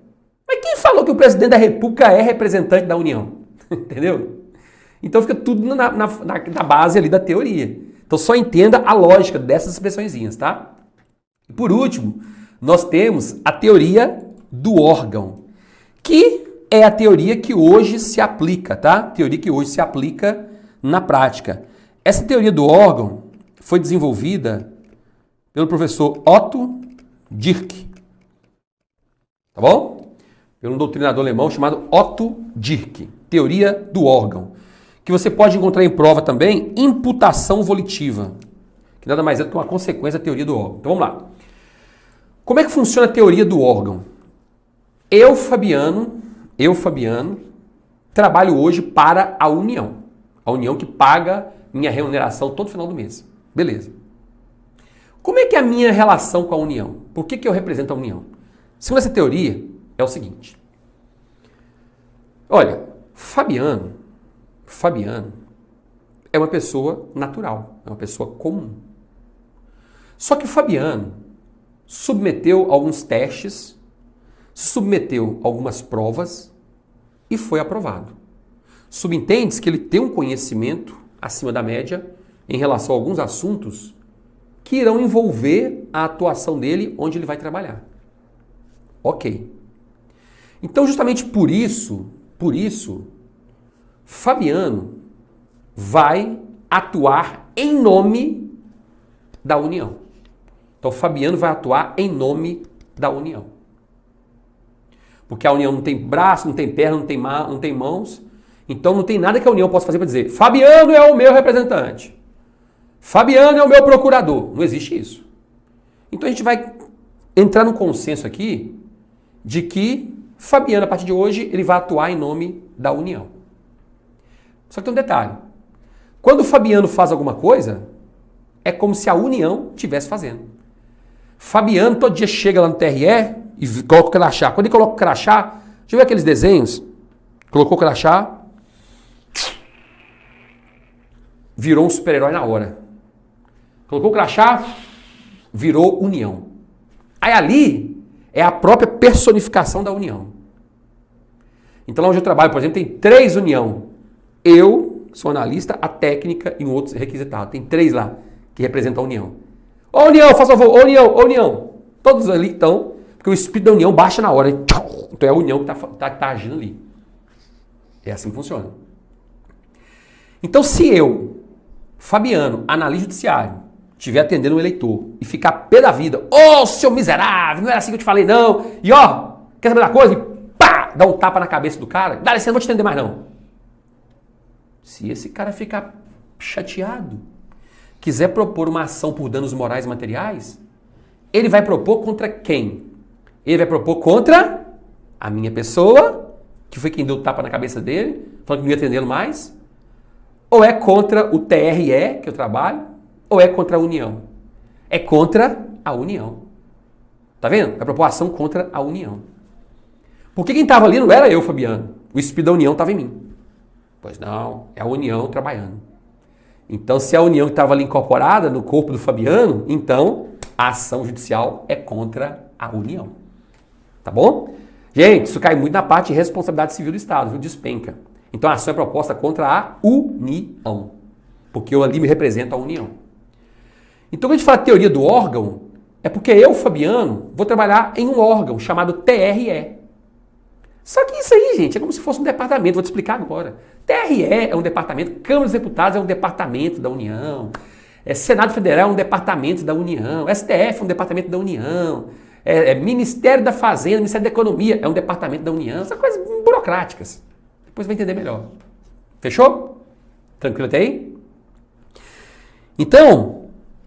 Mas quem falou que o presidente da República é representante da União? Entendeu? Então fica tudo na base ali da teoria. Então só entenda a lógica dessas expressõezinhas, tá? E por último, nós temos a teoria do órgão, que é a teoria que hoje se aplica, tá? Teoria que hoje se aplica na prática. Essa teoria do órgão foi desenvolvida pelo professor Otto Dierck, tá bom? Pelo um doutrinador alemão chamado Otto Dierck, teoria do órgão, que você pode encontrar em prova também, imputação volitiva, que nada mais é do que uma consequência da teoria do órgão. Então vamos lá. Como é que funciona a teoria do órgão? Eu, Fabiano, trabalho hoje para a União. A União que paga minha remuneração todo final do mês. Beleza. Como é que é a minha relação com a União? Por que eu represento a União? Segundo essa teoria, é o seguinte. Olha, Fabiano é uma pessoa natural, é uma pessoa comum. Só que o Fabiano submeteu alguns testes, submeteu algumas provas e foi aprovado. Subentende-se que ele tem um conhecimento acima da média em relação a alguns assuntos que irão envolver a atuação dele onde ele vai trabalhar. Ok. Então, justamente por isso, Fabiano vai atuar em nome da União. Então, Fabiano vai atuar em nome da União. Porque a União não tem braço, não tem perna, não tem mãos. Então, não tem nada que a União possa fazer para dizer Fabiano é o meu representante. Fabiano é o meu procurador. Não existe isso. Então, a gente vai entrar num consenso aqui de que Fabiano, a partir de hoje, ele vai atuar em nome da União. Só que tem um detalhe. Quando o Fabiano faz alguma coisa, é como se a União estivesse fazendo. Fabiano todo dia chega lá no TRE e coloca o crachá. Quando ele coloca o crachá, já viu aqueles desenhos? Colocou o crachá, virou um super-herói na hora. Colocou o crachá, virou União. Aí ali é a própria personificação da União. Então lá onde eu trabalho, por exemplo, tem 3 União. Eu sou analista, a técnica e um outro requisitado. Tem 3 lá que representam a União. Ô União, faz favor, ô União. Todos ali estão, porque o espírito da União baixa na hora. Então é a União que tá agindo ali. É assim que funciona. Então se eu, Fabiano, analista judiciário, estiver atendendo um eleitor e ficar pé da vida, ô seu miserável, não era assim que eu te falei não, e ó, quer saber da coisa? E pá, dá um tapa na cabeça do cara, dá licença, não vou te atender mais não. Se esse cara ficar chateado, quiser propor uma ação por danos morais e materiais, ele vai propor contra quem? Ele vai propor contra a minha pessoa, que foi quem deu o tapa na cabeça dele, falando que não ia atendê-lo mais, ou é contra o TRE, que eu trabalho, ou é contra a União? É contra a União. Tá vendo? Vai propor ação contra a União. Porque quem estava ali não era eu, Fabiano. O espírito da União estava em mim. Pois não, é a União trabalhando. Então, se a União estava ali incorporada no corpo do Fabiano, então a ação judicial é contra a União. Tá bom? Gente, isso cai muito na parte de responsabilidade civil do Estado, viu? Despenca. Então a ação é proposta contra a União. Porque eu ali me represento a União. Então quando a gente fala teoria do órgão, é porque eu, Fabiano, vou trabalhar em um órgão chamado TRE. Só que isso aí, gente, é como se fosse um departamento, vou te explicar agora. TRE é um departamento, Câmara dos Deputados é um departamento da União, Senado Federal é um departamento da União, STF é um departamento da União, Ministério da Fazenda, Ministério da Economia é um departamento da União, são coisas burocráticas. Depois vai entender melhor. Fechou? Tranquilo até aí? Então,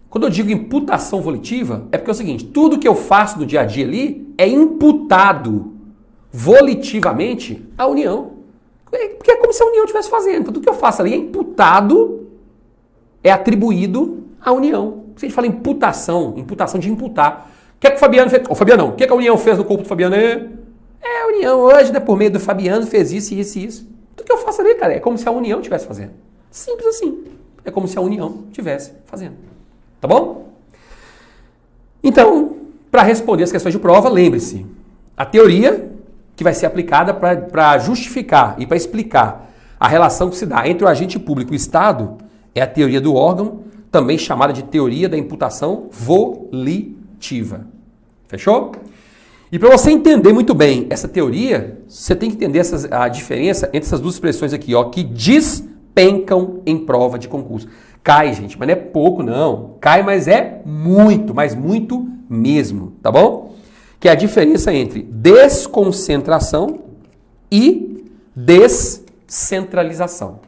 quando eu digo imputação volitiva, é porque é o seguinte, tudo que eu faço no dia a dia ali é imputado volitivamente à União. Porque é como se a União estivesse fazendo. Então, tudo que eu faço ali é imputado, é atribuído à União. Se a gente fala imputação de imputar. O que é que o Fabiano fez? Fabiano não. O que é que a União fez no corpo do Fabiano? A União hoje, né, por meio do Fabiano, fez isso, isso e isso. Tudo que eu faço ali, cara, é como se a União estivesse fazendo. Simples assim. É como se a União estivesse fazendo. Tá bom? Então, para responder as questões de prova, lembre-se, a teoria que vai ser aplicada para justificar e para explicar a relação que se dá entre o agente público e o Estado é a teoria do órgão, também chamada de teoria da imputação volitiva. Fechou? E para você entender muito bem essa teoria, você tem que entender a diferença entre essas duas expressões aqui, ó, que despencam em prova de concurso. Cai, gente, mas não é pouco, não. Cai, mas é muito, mas muito mesmo, tá bom? Que é a diferença entre desconcentração e descentralização.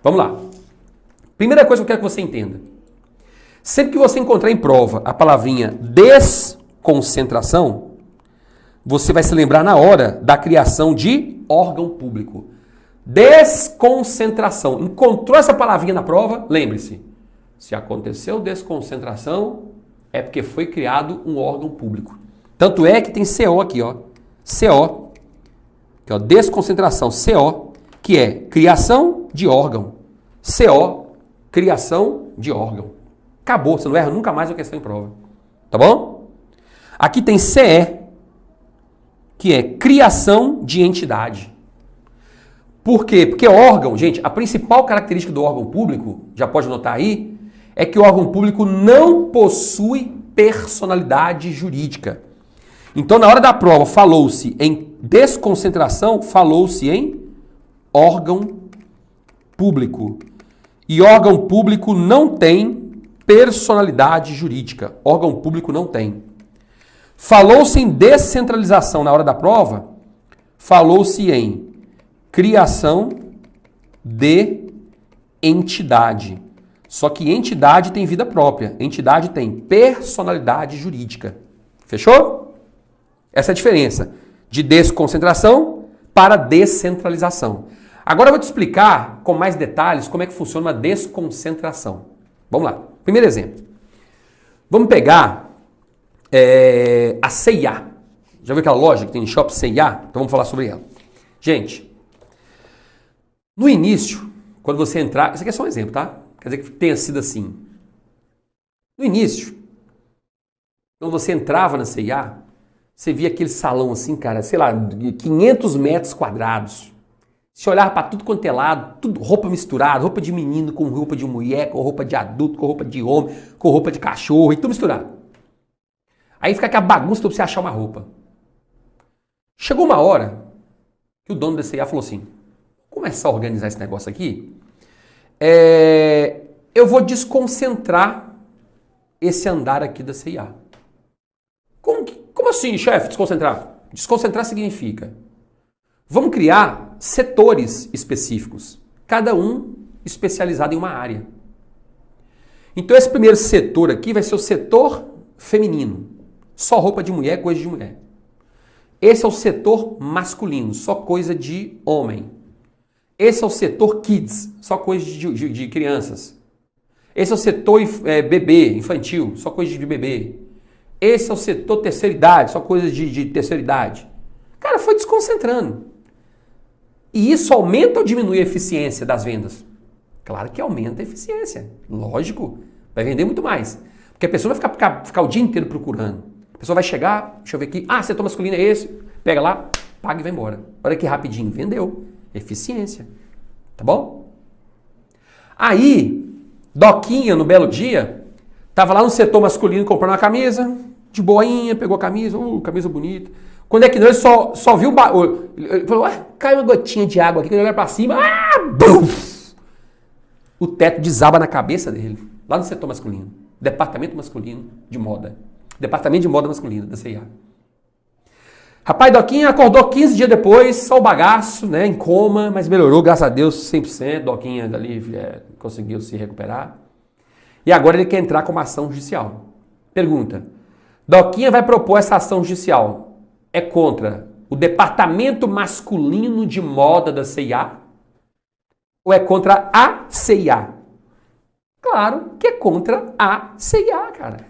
Vamos lá. Primeira coisa que eu quero que você entenda. Sempre que você encontrar em prova a palavrinha desconcentração, você vai se lembrar na hora da criação de órgão público. Desconcentração. Encontrou essa palavrinha na prova? Lembre-se. Se aconteceu desconcentração, é porque foi criado um órgão público. Tanto é que tem CO aqui, ó. CO, que é desconcentração, CO, que é criação de órgão. CO, criação de órgão. Acabou, você não erra nunca mais a questão em prova. Tá bom? Aqui tem CE, que é criação de entidade. Por quê? Porque órgão, gente, a principal característica do órgão público, já pode notar aí, é que o órgão público não possui personalidade jurídica. Então, na hora da prova, falou-se em desconcentração, falou-se em órgão público. E órgão público não tem personalidade jurídica. Órgão público não tem. Falou-se em descentralização na hora da prova, falou-se em criação de entidade. Só que entidade tem vida própria. Entidade tem personalidade jurídica. Fechou? Essa é a diferença de desconcentração para descentralização. Agora eu vou te explicar com mais detalhes como é que funciona uma desconcentração. Vamos lá. Primeiro exemplo. Vamos pegar a C&A. Já viu aquela loja que tem em shopping C&A? Então vamos falar sobre ela. Gente, no início, quando você entrar... Isso aqui é só um exemplo, tá? Quer dizer que tenha sido assim. No início, quando você entrava na C&A, você via aquele salão assim, cara, sei lá, 500 metros quadrados. Você olhava para tudo quanto é lado, tudo roupa misturada, roupa de menino com roupa de mulher, com roupa de adulto, com roupa de homem, com roupa de cachorro, e tudo misturado. Aí fica aquela bagunça para você achar uma roupa. Chegou uma hora que o dono da C&A falou assim, vou começar a organizar esse negócio aqui, eu vou desconcentrar esse andar aqui da C&A. Como assim, chefe, desconcentrar? Desconcentrar significa, vamos criar setores específicos, cada um especializado em uma área. Então esse primeiro setor aqui vai ser o setor feminino. Só roupa de mulher, coisa de mulher. Esse é o setor masculino, só coisa de homem. Esse é o setor kids, só coisa de crianças. Esse é o setor bebê, infantil, só coisa de bebê. Esse é o setor terceira idade, só coisa de terceira idade. Cara, foi desconcentrando. E isso aumenta ou diminui a eficiência das vendas? Claro que aumenta a eficiência. Lógico, vai vender muito mais. Porque a pessoa vai ficar o dia inteiro procurando. A pessoa vai chegar, deixa eu ver aqui, setor masculino é esse, pega lá, paga e vai embora. Olha que rapidinho, vendeu. Eficiência. Tá bom? Aí, Doquinha, no belo dia, tava lá no setor masculino comprando uma camisa, de boinha, pegou a camisa, camisa bonita. Quando é que não, ele só viu o ele falou, caiu uma gotinha de água aqui, quando ele olha pra cima, buf! O teto desaba na cabeça dele, lá no setor masculino. Departamento masculino de moda. Departamento de moda masculino, da CIA. Rapaz, Doquinha acordou 15 dias depois, só o bagaço, né, em coma, mas melhorou, graças a Deus, 100%. Doquinha dali conseguiu se recuperar. E agora ele quer entrar com uma ação judicial. Pergunta, Doquinha vai propor essa ação judicial. É contra o departamento masculino de moda da CIA? Ou é contra a CIA? Claro que é contra a CIA, cara.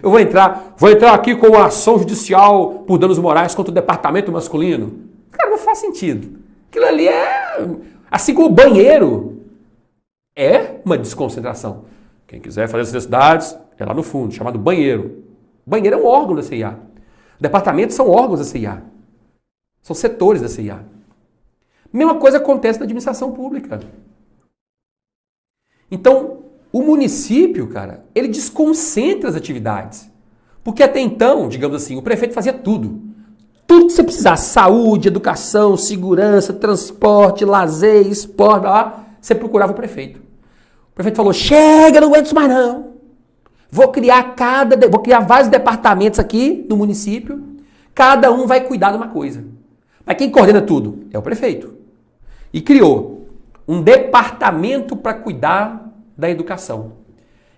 Eu vou entrar aqui com uma ação judicial por danos morais contra o departamento masculino. Cara, não faz sentido. Aquilo ali é... Assim como o banheiro é uma desconcentração. Quem quiser fazer as necessidades é lá no fundo, chamado banheiro. Banheiro é um órgão da CIA. Departamentos são órgãos da CIA. São setores da CIA. Mesma coisa acontece na administração pública. Então, o município, cara, ele desconcentra as atividades. Porque até então, digamos assim, o prefeito fazia tudo. Tudo que você precisasse, saúde, educação, segurança, transporte, lazer, esporte, lá, você procurava o prefeito. O prefeito falou, chega, não aguento mais não. Vou criar vários departamentos aqui no município, cada um vai cuidar de uma coisa. Mas quem coordena tudo? É o prefeito. E criou um departamento para cuidar da educação.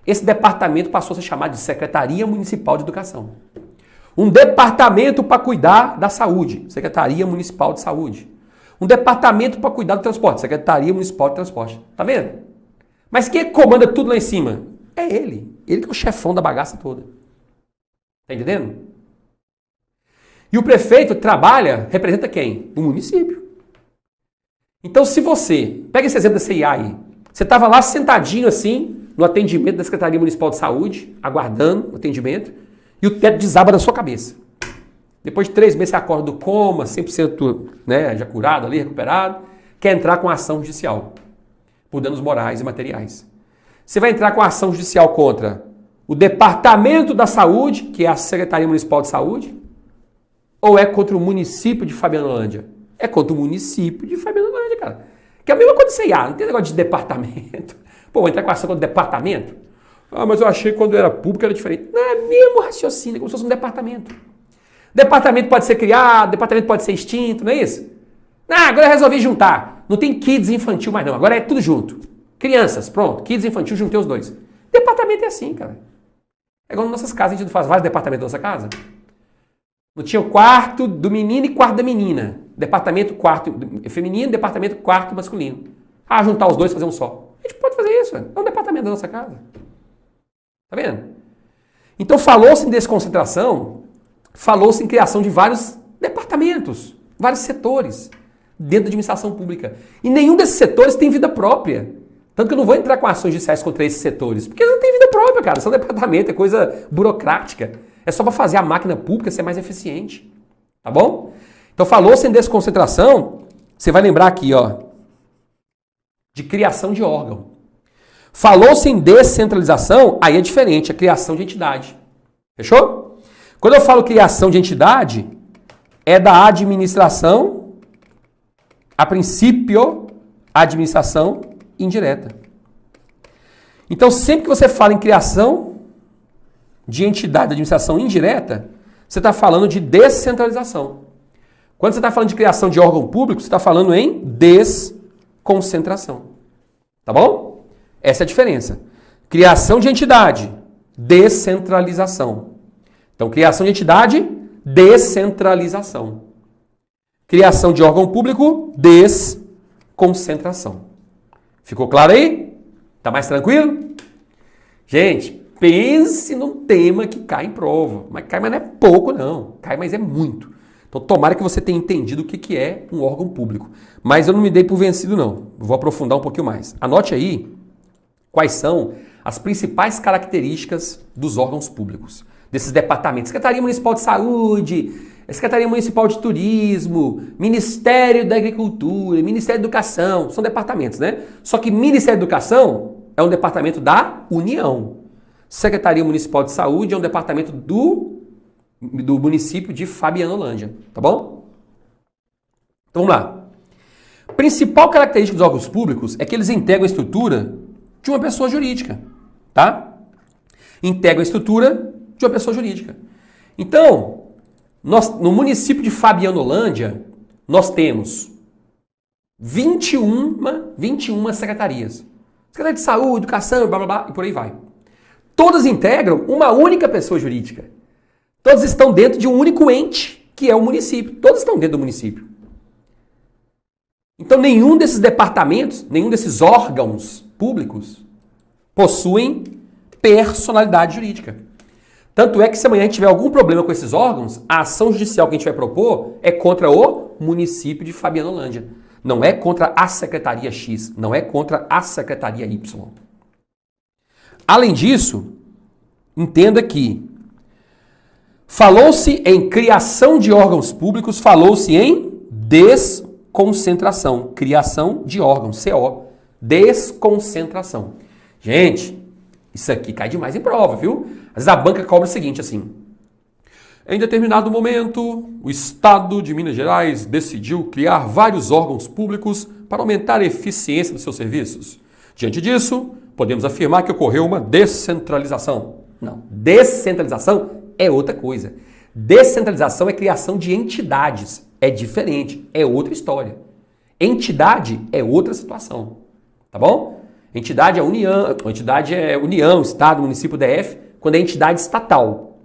Esse departamento passou a ser chamado de Secretaria Municipal de Educação. Um departamento para cuidar da saúde, Secretaria Municipal de Saúde. Um departamento para cuidar do transporte, Secretaria Municipal de Transporte. Tá vendo? Mas quem comanda tudo lá em cima? É ele. Ele que é o chefão da bagaça toda. Tá entendendo? E o prefeito representa quem? O município. Então, se você... Pega esse exemplo da CIA aí. Você estava lá sentadinho assim, no atendimento da Secretaria Municipal de Saúde, aguardando o atendimento, e o teto desaba na sua cabeça. Depois de 3 meses você acorda do coma, 100% né, já curado ali, recuperado, quer entrar com ação judicial, por danos morais e materiais. Você vai entrar com ação judicial contra o Departamento da Saúde, que é a Secretaria Municipal de Saúde, ou é contra o município de Fabianolândia? É contra o município de Fabianolândia, cara. Que é a mesma coisa de CIA, não tem negócio de departamento. Pô, vou entrar com ação contra o departamento? Mas eu achei que quando era público era diferente. Não, é mesmo raciocínio, como se fosse um departamento. Departamento pode ser criado, departamento pode ser extinto, não é isso? Agora eu resolvi juntar. Não tem kids infantil mais não, agora é tudo junto. Crianças, pronto, kids infantil, juntei os dois. Departamento é assim, cara. É igual nas nossas casas, a gente não faz vários departamentos na nossa casa. Não tinha o quarto do menino e quarto da menina. Departamento quarto feminino, departamento quarto masculino. Juntar os dois e fazer um só. A gente pode fazer isso, é um departamento da nossa casa. Tá vendo? Então falou-se em desconcentração, falou-se em criação de vários departamentos, vários setores dentro da administração pública. E nenhum desses setores tem vida própria. Tanto que eu não vou entrar com ações judiciais contra esses setores, porque eles não têm vida própria, cara. São departamento, é coisa burocrática. É só para fazer a máquina pública ser mais eficiente. Tá bom? Então falou-se em desconcentração, você vai lembrar aqui, ó, de criação de órgão. Falou-se em descentralização, aí é diferente, é criação de entidade. Fechou? Quando eu falo criação de entidade, é da administração, a princípio, administração indireta. Então, sempre que você fala em criação de entidade de administração indireta, você está falando de descentralização. Quando você está falando de criação de órgão público, você está falando em desconcentração. Tá bom? Essa é a diferença. Criação de entidade, descentralização. Então, criação de entidade, descentralização. Criação de órgão público, desconcentração. Ficou claro aí? Tá mais tranquilo? Gente, pense num tema que cai em prova. Mas cai, mas não é pouco, não. Cai, mas é muito. Então, tomara que você tenha entendido o que é um órgão público. Mas eu não me dei por vencido, não. Vou aprofundar um pouquinho mais. Anote aí quais são as principais características dos órgãos públicos, desses departamentos. Secretaria Municipal de Saúde, Secretaria Municipal de Turismo, Ministério da Agricultura, Ministério da Educação, são departamentos, né? Só que Ministério da Educação é um departamento da União. Secretaria Municipal de Saúde é um departamento do município de Fabianolândia, tá bom? Então vamos lá. Principal característica dos órgãos públicos é que eles integram a estrutura de uma pessoa jurídica, tá? Integram a estrutura de uma pessoa jurídica. Então, no município de Fabianolândia, nós temos 21 secretarias. Secretaria de Saúde, Educação, blá blá blá, e por aí vai. Todas integram uma única pessoa jurídica. Todos estão dentro de um único ente, que é o município. Todos estão dentro do município. Então, nenhum desses departamentos, nenhum desses órgãos públicos possuem personalidade jurídica. Tanto é que se amanhã a gente tiver algum problema com esses órgãos, a ação judicial que a gente vai propor é contra o município de Fabianolândia. Não é contra a Secretaria X, não é contra a Secretaria Y. Além disso, entenda que falou-se em criação de órgãos públicos, falou-se em desconcentração. Criação de órgãos, CO. Desconcentração. Gente, isso aqui cai demais em prova, viu? Às vezes a banca cobra o seguinte, assim. Em determinado momento, o Estado de Minas Gerais decidiu criar vários órgãos públicos para aumentar a eficiência dos seus serviços. Diante disso, podemos afirmar que ocorreu uma descentralização. Não, descentralização é outra coisa. Descentralização é criação de entidades. É diferente, é outra história. Entidade é outra situação. Tá bom? Entidade é União, Estado, município, DF, quando é entidade estatal.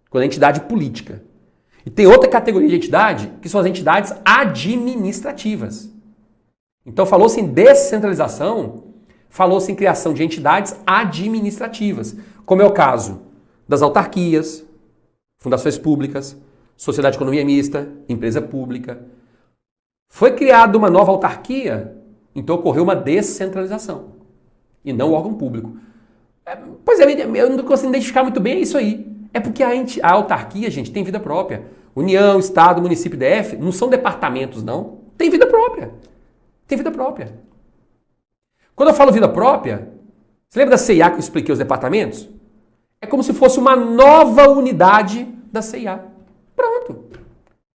Quando é entidade política. E tem outra categoria de entidade, que são as entidades administrativas. Então falou-se em descentralização, falou-se em criação de entidades administrativas, como é o caso das autarquias, fundações públicas, sociedade de economia mista, empresa pública. Foi criada uma nova autarquia, então ocorreu uma descentralização, e não o órgão público. Pois é, eu não consigo identificar muito bem isso aí. É porque a autarquia, gente, tem vida própria. União, Estado, município, DF, não são departamentos, não. Tem vida própria. Tem vida própria. Quando eu falo vida própria, você lembra da CIA que eu expliquei os departamentos? É como se fosse uma nova unidade da CIA. Pronto.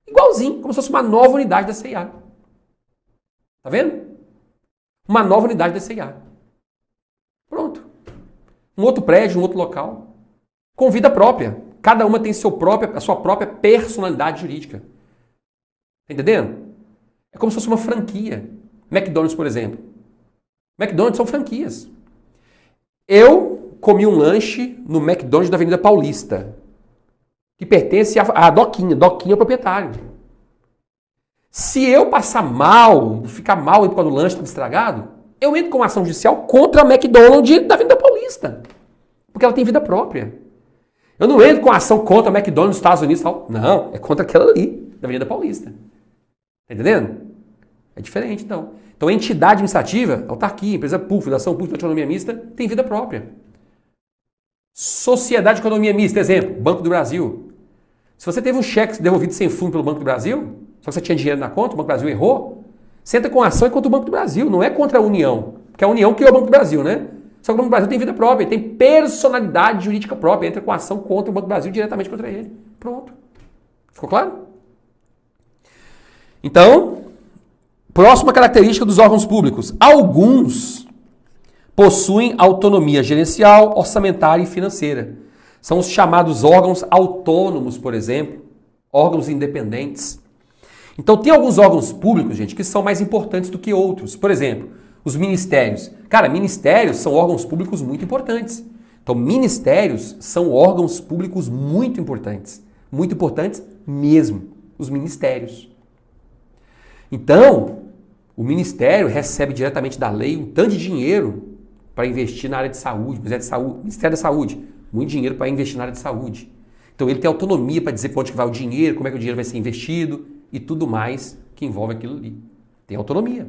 Igualzinho, como se fosse uma nova unidade da CIA. Tá vendo? Uma nova unidade da CIA. Pronto. Um outro prédio, um outro local. Com vida própria. Cada uma tem a sua própria personalidade jurídica. Tá entendendo? É como se fosse uma franquia. McDonald's, por exemplo. McDonald's são franquias. Eu comi um lanche no McDonald's da Avenida Paulista, que pertence à Doquinha. Doquinha é o proprietário. Se eu passar mal, ficar mal por causa do lanche estar estragado, eu entro com uma ação judicial contra a McDonald's da Avenida Paulista. Porque ela tem vida própria. Eu não entro com ação contra a McDonald's nos Estados Unidos. Não, é contra aquela ali, da Avenida Paulista. Tá entendendo? É diferente, então. Então, entidade administrativa, autarquia, empresa pública, fundação pública de economia mista, tem vida própria. Sociedade de economia mista, exemplo, Banco do Brasil. Se você teve um cheque devolvido sem fundo pelo Banco do Brasil, só que você tinha dinheiro na conta, o Banco do Brasil errou, você entra com ação contra o Banco do Brasil, não é contra a União. Porque a União criou o Banco do Brasil, né? Só que o Banco do Brasil tem vida própria, tem personalidade jurídica própria, entra com ação contra o Banco do Brasil, diretamente contra ele. Pronto. Ficou claro? Então, próxima característica dos órgãos públicos. Alguns possuem autonomia gerencial, orçamentária e financeira. São os chamados órgãos autônomos, por exemplo, órgãos independentes. Então, tem alguns órgãos públicos, gente, que são mais importantes do que outros. Por exemplo, Os ministérios. Cara, ministérios são órgãos públicos muito importantes. Então, ministérios são órgãos públicos muito importantes. Muito importantes mesmo. Os ministérios. Então, o ministério recebe diretamente da lei um tanto de dinheiro para investir na área de saúde. Ministério da Saúde, muito dinheiro para investir na área de saúde. Então, ele tem autonomia para dizer para onde que vai o dinheiro, como é que o dinheiro vai ser investido e tudo mais que envolve aquilo ali. Tem autonomia.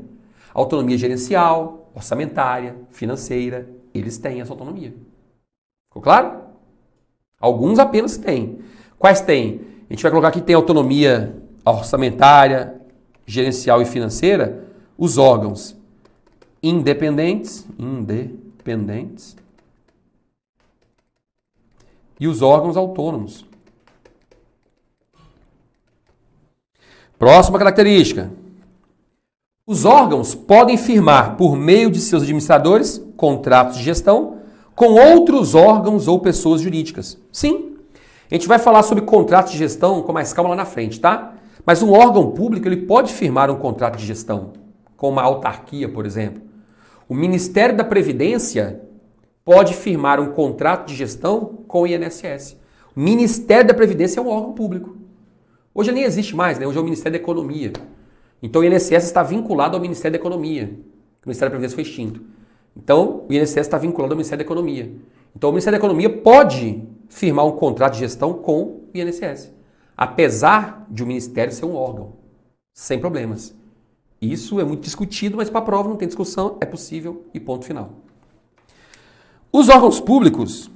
Autonomia gerencial, orçamentária, financeira, eles têm essa autonomia. Ficou claro? Alguns apenas têm. Quais têm? A gente vai colocar aqui que tem autonomia orçamentária, gerencial e financeira, os órgãos independentes e os órgãos autônomos. Próxima característica. Os órgãos podem firmar, por meio de seus administradores, contratos de gestão com outros órgãos ou pessoas jurídicas. Sim, a gente vai falar sobre contratos de gestão com mais calma lá na frente, tá? Mas um órgão público ele pode firmar um contrato de gestão com uma autarquia, por exemplo. O Ministério da Previdência pode firmar um contrato de gestão com o INSS. O Ministério da Previdência é um órgão público. Hoje nem existe mais, né? Hoje é o Ministério da Economia. Então o INSS está vinculado ao Ministério da Economia. O Ministério da Previdência foi extinto. Então o INSS está vinculado ao Ministério da Economia. Então o Ministério da Economia pode firmar um contrato de gestão com o INSS. Apesar de o Ministério ser um órgão. Sem problemas. Isso é muito discutido, mas para a prova não tem discussão, é possível e ponto final. Os órgãos públicos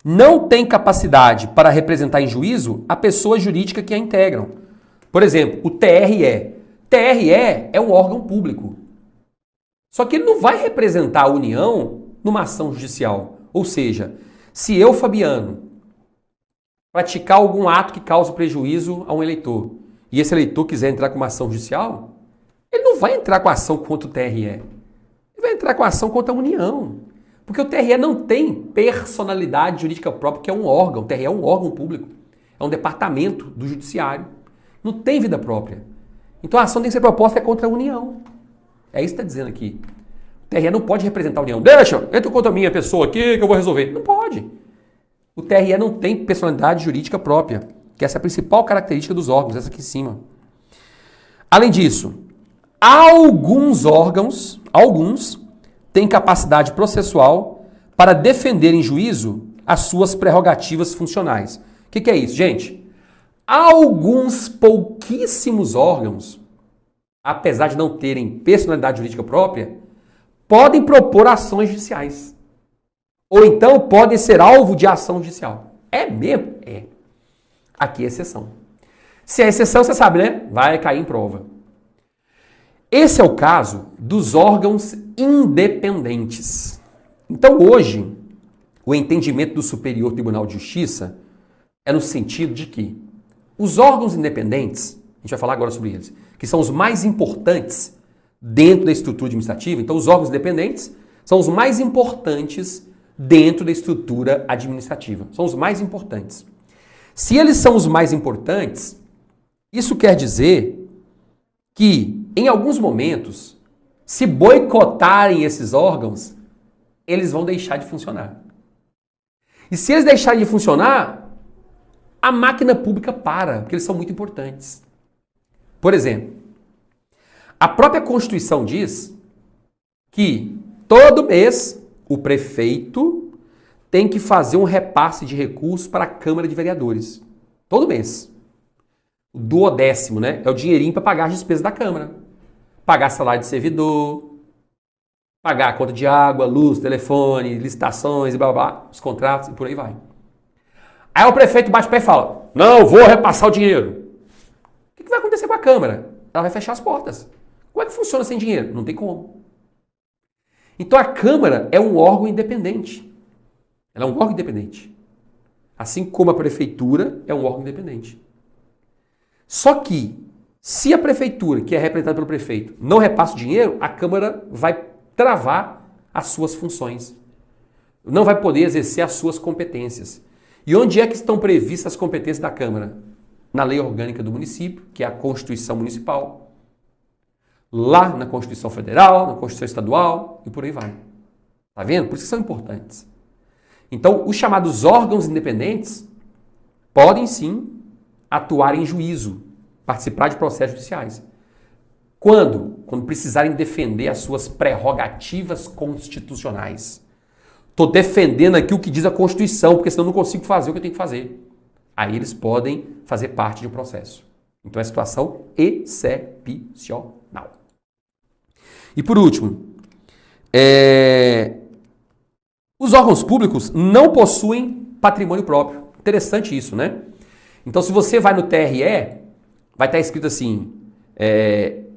não têm capacidade para representar em juízo a pessoa jurídica que a integram. Por exemplo, o TRE. TRE é um órgão público. Só que ele não vai representar a União numa ação judicial. Ou seja, se eu, Fabiano, praticar algum ato que cause prejuízo a um eleitor e esse eleitor quiser entrar com uma ação judicial, ele não vai entrar com a ação contra o TRE. Ele vai entrar com a ação contra a União. Porque o TRE não tem personalidade jurídica própria, que é um órgão. O TRE é um órgão público. É um departamento do judiciário. Não tem vida própria. Então a ação tem que ser proposta contra a União. É isso que está dizendo aqui. O TRE não pode representar a União. Deixa, entra contra a minha pessoa aqui que eu vou resolver. Não pode. O TRE não tem personalidade jurídica própria, que essa é a principal característica dos órgãos, essa aqui em cima. Além disso, alguns órgãos, têm capacidade processual para defender em juízo as suas prerrogativas funcionais. O que é isso, gente? Alguns pouquíssimos órgãos, apesar de não terem personalidade jurídica própria, podem propor ações judiciais. Ou então podem ser alvo de ação judicial. É mesmo? É. Aqui é exceção. Se é exceção, você sabe, né? Vai cair em prova. Esse é o caso dos órgãos independentes. Então hoje, o entendimento do Superior Tribunal de Justiça é no sentido de que os órgãos independentes, a gente vai falar agora sobre eles, que são os mais importantes dentro da estrutura administrativa, então os órgãos independentes são os mais importantes dentro da estrutura administrativa. São os mais importantes. Se eles são os mais importantes, isso quer dizer que, em alguns momentos, se boicotarem esses órgãos, eles vão deixar de funcionar. E se eles deixarem de funcionar, a máquina pública para, porque eles são muito importantes. Por exemplo, a própria Constituição diz que todo mês o prefeito tem que fazer um repasse de recursos para a Câmara de Vereadores. Todo mês. O 12º, né? É o dinheirinho para pagar as despesas da Câmara. Pagar salário de servidor, pagar a conta de água, luz, telefone, licitações e blá blá blá, os contratos e por aí vai. Aí o prefeito bate o pé e fala: não, vou repassar o dinheiro. O que vai acontecer com a Câmara? Ela vai fechar as portas. Como é que funciona sem dinheiro? Não tem como. Então a Câmara é um órgão independente. Ela é um órgão independente. Assim como a Prefeitura é um órgão independente. Só que, se a Prefeitura, que é representada pelo prefeito, não repassa o dinheiro, a Câmara vai travar as suas funções. Não vai poder exercer as suas competências. E onde é que estão previstas as competências da Câmara? Na Lei Orgânica do Município, que é a Constituição Municipal. lá na Constituição Federal, na Constituição Estadual e por aí vai. Tá vendo? Por isso que são importantes. Então, os chamados órgãos independentes podem sim atuar em juízo, participar de processos judiciais. Quando? Quando precisarem defender as suas prerrogativas constitucionais. Estou defendendo aqui o que diz a Constituição, porque senão eu não consigo fazer o que eu tenho que fazer. Aí eles podem fazer parte de um processo. Então é situação excepcional. E por último, os órgãos públicos não possuem patrimônio próprio. Interessante isso, né? Então se você vai no TRE, vai estar escrito assim,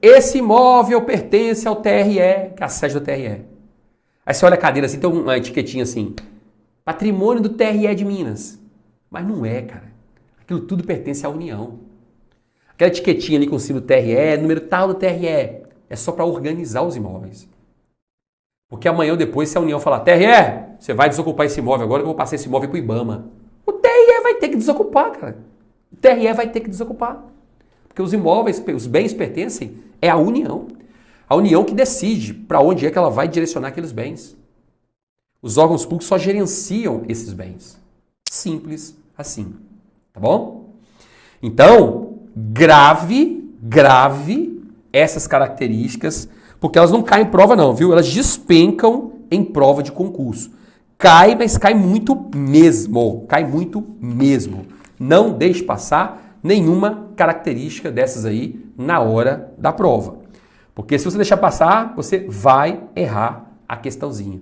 esse imóvel pertence ao TRE, que é a sede do TRE. Aí você olha a cadeira assim, tem uma etiquetinha assim, patrimônio do TRE de Minas. Mas não é, cara. Aquilo tudo pertence à União. Aquela etiquetinha ali com o símbolo TRE, número tal do TRE, é só para organizar os imóveis. Porque amanhã ou depois, se a União falar, TRE, você vai desocupar esse imóvel agora que eu vou passar esse imóvel para o IBAMA. O TRE vai ter que desocupar, cara. O TRE vai ter que desocupar. Porque os imóveis, os bens pertencem à União. A União que decide para onde é que ela vai direcionar aqueles bens. Os órgãos públicos só gerenciam esses bens. Simples assim. Tá bom? Então, grave essas características, porque elas não caem em prova não, viu? Elas despencam em prova de concurso. Cai, mas cai muito mesmo. Cai muito mesmo. Não deixe passar nenhuma característica dessas aí na hora da prova. Porque se você deixar passar, você vai errar a questãozinha.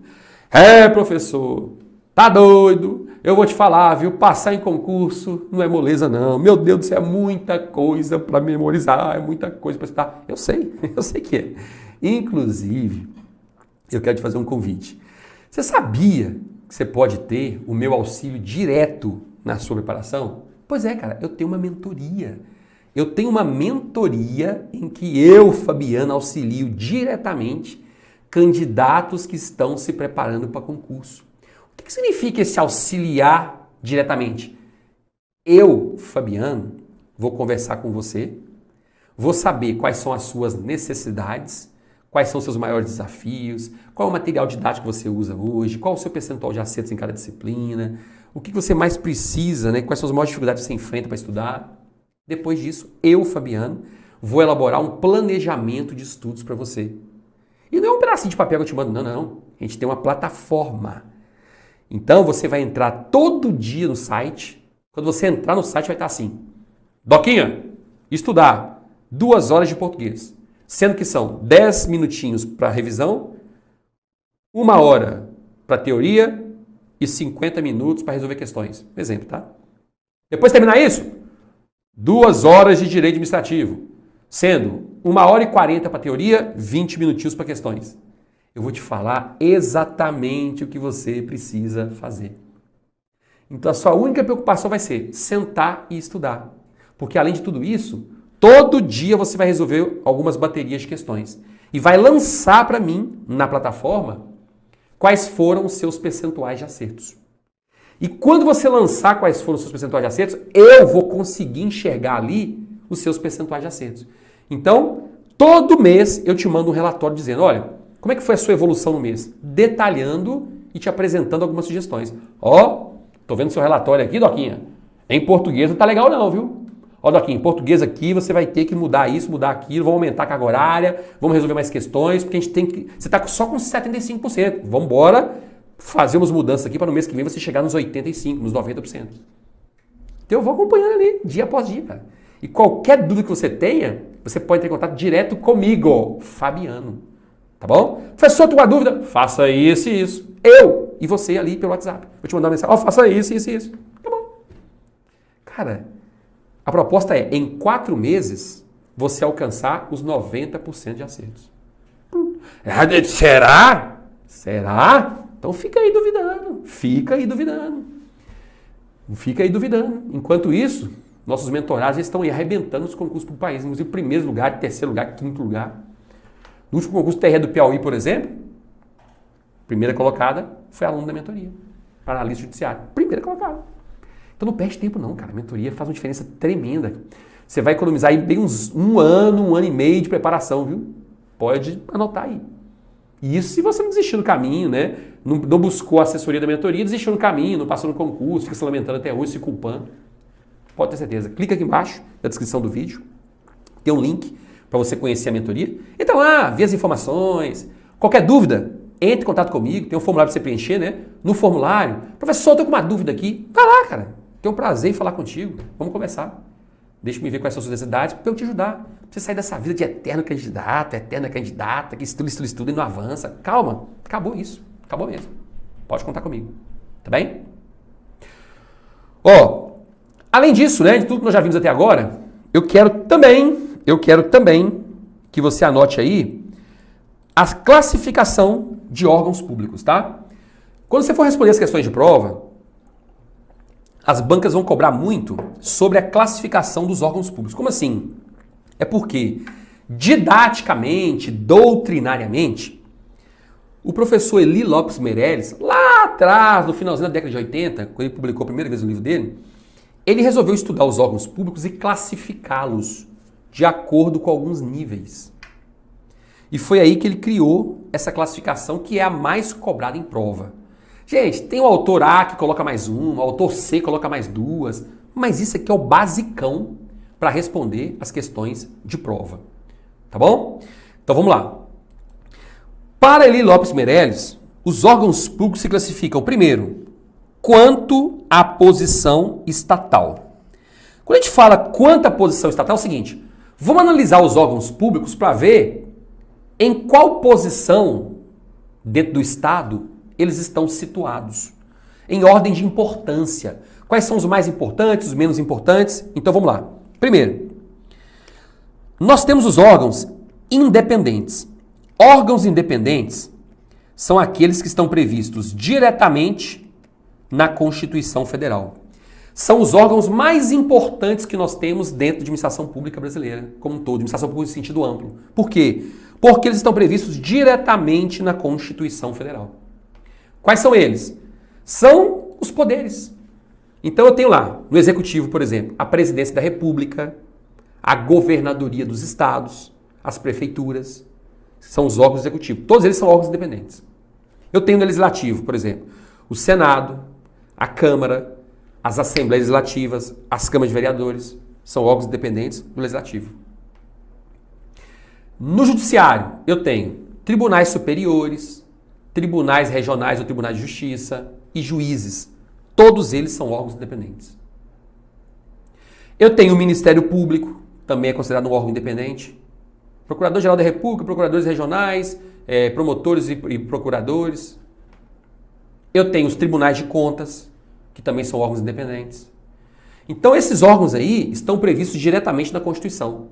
Professor, tá doido? Eu vou te falar, viu? Passar em concurso não é moleza não. Meu Deus do céu, é muita coisa para memorizar, é muita coisa para estudar. Eu sei que é. Inclusive, eu quero te fazer um convite. Você sabia que você pode ter o meu auxílio direto na sua preparação? Pois é, cara, eu tenho uma mentoria. Eu tenho uma mentoria em que eu, Fabiano, auxilio diretamente candidatos que estão se preparando para concurso. O que significa esse auxiliar diretamente? Eu, Fabiano, vou conversar com você, vou saber quais são as suas necessidades, quais são os seus maiores desafios, qual é o material didático que você usa hoje, qual é o seu percentual de acertos em cada disciplina, o que você mais precisa, né? Quais são as maiores dificuldades que você enfrenta para estudar. Depois disso, eu, Fabiano, vou elaborar um planejamento de estudos para você. E não é um pedacinho de papel que eu te mando, não. A gente tem uma plataforma. Então, você vai entrar todo dia no site. Quando você entrar no site, vai estar assim. Doquinha, estudar 2 horas de português. Sendo que são 10 minutinhos para revisão, 1 hora para teoria e 50 minutos para resolver questões. Exemplo, tá? Depois de terminar isso, 2 horas de direito administrativo, sendo 1 hora e 40 para teoria, 20 minutinhos para questões. Eu vou te falar exatamente o que você precisa fazer. Então a sua única preocupação vai ser sentar e estudar. Porque além de tudo isso, todo dia você vai resolver algumas baterias de questões. E vai lançar para mim, na plataforma, quais foram os seus percentuais de acertos. E quando você lançar quais foram os seus percentuais de acertos, eu vou conseguir enxergar ali os seus percentuais de acertos. Então, todo mês eu te mando um relatório dizendo, olha, como é que foi a sua evolução no mês? Detalhando e te apresentando algumas sugestões. Tô vendo seu relatório aqui, Doquinha. Em português não tá legal não, viu? Doquinha, em português aqui você vai ter que mudar isso, mudar aquilo, vamos aumentar a carga horária, vamos resolver mais questões, porque a gente tem que... Você tá só com 75%. Vamos embora fazer umas mudanças aqui para no mês que vem você chegar nos 85%, nos 90%. Então eu vou acompanhando ali, dia após dia, cara. E qualquer dúvida que você tenha, você pode entrar em contato direto comigo, Fabiano. Tá bom? Professor, tu com a dúvida? Faça isso e isso. Eu e você ali pelo WhatsApp. Vou te mandar uma mensagem. Faça isso, isso e isso. Tá bom. Cara, a proposta é, em 4 meses, você alcançar os 90% de acertos. Será? Será? Então fica aí duvidando. Enquanto isso, nossos mentorados estão aí arrebentando os concursos para o país. Inclusive, primeiro lugar, terceiro lugar, quinto lugar. No último concurso TRE do Piauí, por exemplo, primeira colocada foi aluno da mentoria, para analista judiciário. Primeira colocada. Então não perde tempo não, cara. A mentoria faz uma diferença tremenda. Você vai economizar aí bem uns um ano e meio de preparação, viu? Pode anotar aí. Isso se você não desistiu no caminho, né? Não buscou a assessoria da mentoria, desistiu no caminho, não passou no concurso, fica se lamentando até hoje, se culpando. Pode ter certeza. Clica aqui embaixo, na descrição do vídeo. Tem um link para você conhecer a mentoria. Então vê as informações. Qualquer dúvida, entre em contato comigo. Tem um formulário para você preencher, né? No formulário. Professor, eu tô com uma dúvida aqui. Vai lá, cara. Tenho um prazer em falar contigo. Vamos conversar. Deixa eu ver quais são as suas necessidades para eu te ajudar. Pra você sair dessa vida de eterna candidata, que estuda e não avança. Calma. Acabou isso. Acabou mesmo. Pode contar comigo. Tá bem? Além disso, né, de tudo que nós já vimos até agora, eu quero também que você anote aí a classificação de órgãos públicos, tá? Quando você for responder as questões de prova, as bancas vão cobrar muito sobre a classificação dos órgãos públicos. Como assim? É porque, didaticamente, doutrinariamente, o professor Eli Lopes Meirelles, lá atrás, no finalzinho da década de 80, quando ele publicou a primeira vez o livro dele, ele resolveu estudar os órgãos públicos e classificá-los de acordo com alguns níveis. E foi aí que ele criou essa classificação que é a mais cobrada em prova. Gente, tem o autor A que coloca mais uma, o autor C coloca mais duas, mas isso aqui é o basicão para responder as questões de prova. Tá bom? Então vamos lá. Para Eli Lopes Meirelles, os órgãos públicos se classificam, primeiro, quanto à posição estatal. Quando a gente fala quanto à posição estatal, é o seguinte, vamos analisar os órgãos públicos para ver em qual posição dentro do Estado eles estão situados, em ordem de importância. Quais são os mais importantes, os menos importantes? Então vamos lá. Primeiro, nós temos os órgãos independentes. Órgãos independentes são aqueles que estão previstos diretamente na Constituição Federal. São os órgãos mais importantes que nós temos dentro da administração pública brasileira, como um todo, administração pública em sentido amplo. Por quê? Porque eles estão previstos diretamente na Constituição Federal. Quais são eles? São os poderes. Então eu tenho lá, no Executivo, por exemplo, a Presidência da República, a Governadoria dos Estados, as prefeituras, são os órgãos executivos. Todos eles são órgãos independentes. Eu tenho no Legislativo, por exemplo, o Senado, a Câmara, as Assembleias Legislativas, as Câmaras de Vereadores, são órgãos independentes do Legislativo. No Judiciário, eu tenho tribunais superiores, tribunais regionais ou tribunais de justiça e juízes. Todos eles são órgãos independentes. Eu tenho o Ministério Público, também é considerado um órgão independente. Procurador-Geral da República, procuradores regionais, promotores e procuradores. Eu tenho os tribunais de contas, que também são órgãos independentes. Então esses órgãos aí estão previstos diretamente na Constituição.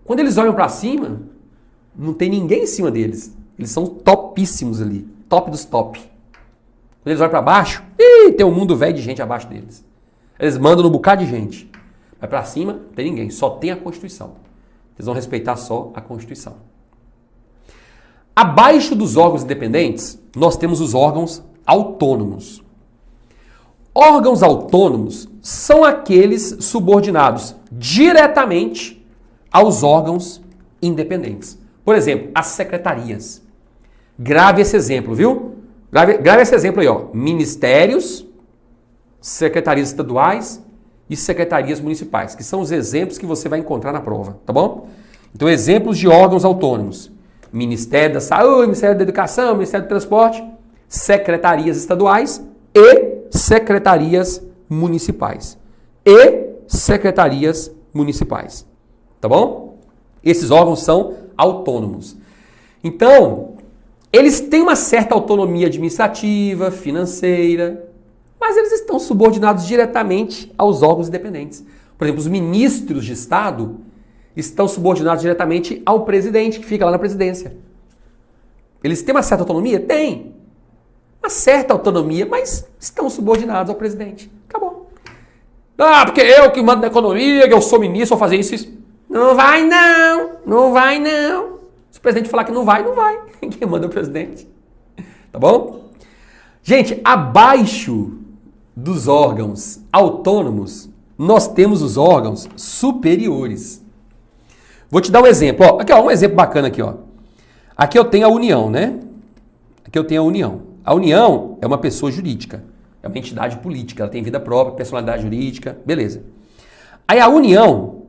Quando eles olham para cima, não tem ninguém em cima deles. Eles são topíssimos ali, top dos top. Quando eles olham para baixo, tem um mundo velho de gente abaixo deles. Eles mandam no bocado de gente. Mas para cima, não tem ninguém, só tem a Constituição. Eles vão respeitar só a Constituição. Abaixo dos órgãos independentes, nós temos os órgãos autônomos. Órgãos autônomos são aqueles subordinados diretamente aos órgãos independentes. Por exemplo, as secretarias. Grave esse exemplo, viu? Grave esse exemplo aí, ó. Ministérios, secretarias estaduais e secretarias municipais, que são os exemplos que você vai encontrar na prova, tá bom? Então, exemplos de órgãos autônomos. Ministério da Saúde, Ministério da Educação, Ministério do Transporte, secretarias estaduais e secretarias municipais. Tá bom? Esses órgãos são autônomos. Então, eles têm uma certa autonomia administrativa, financeira, mas eles estão subordinados diretamente aos órgãos independentes. Por exemplo, os ministros de Estado estão subordinados diretamente ao presidente, que fica lá na presidência. Eles têm uma certa autonomia? Tem. Uma certa autonomia, mas estão subordinados ao presidente. Acabou. Ah, porque eu que mando na economia, que eu sou ministro, vou fazer isso. Não vai não, não vai não. Se o presidente falar que não vai, não vai. Quem manda é o presidente. Tá bom? Gente, abaixo dos órgãos autônomos, nós temos os órgãos superiores. Vou te dar um exemplo. Ó, aqui, ó, um exemplo bacana aqui. Ó. Aqui eu tenho a União, né? Aqui eu tenho a União. A União é uma pessoa jurídica, é uma entidade política, ela tem vida própria, personalidade jurídica, beleza. Aí a União,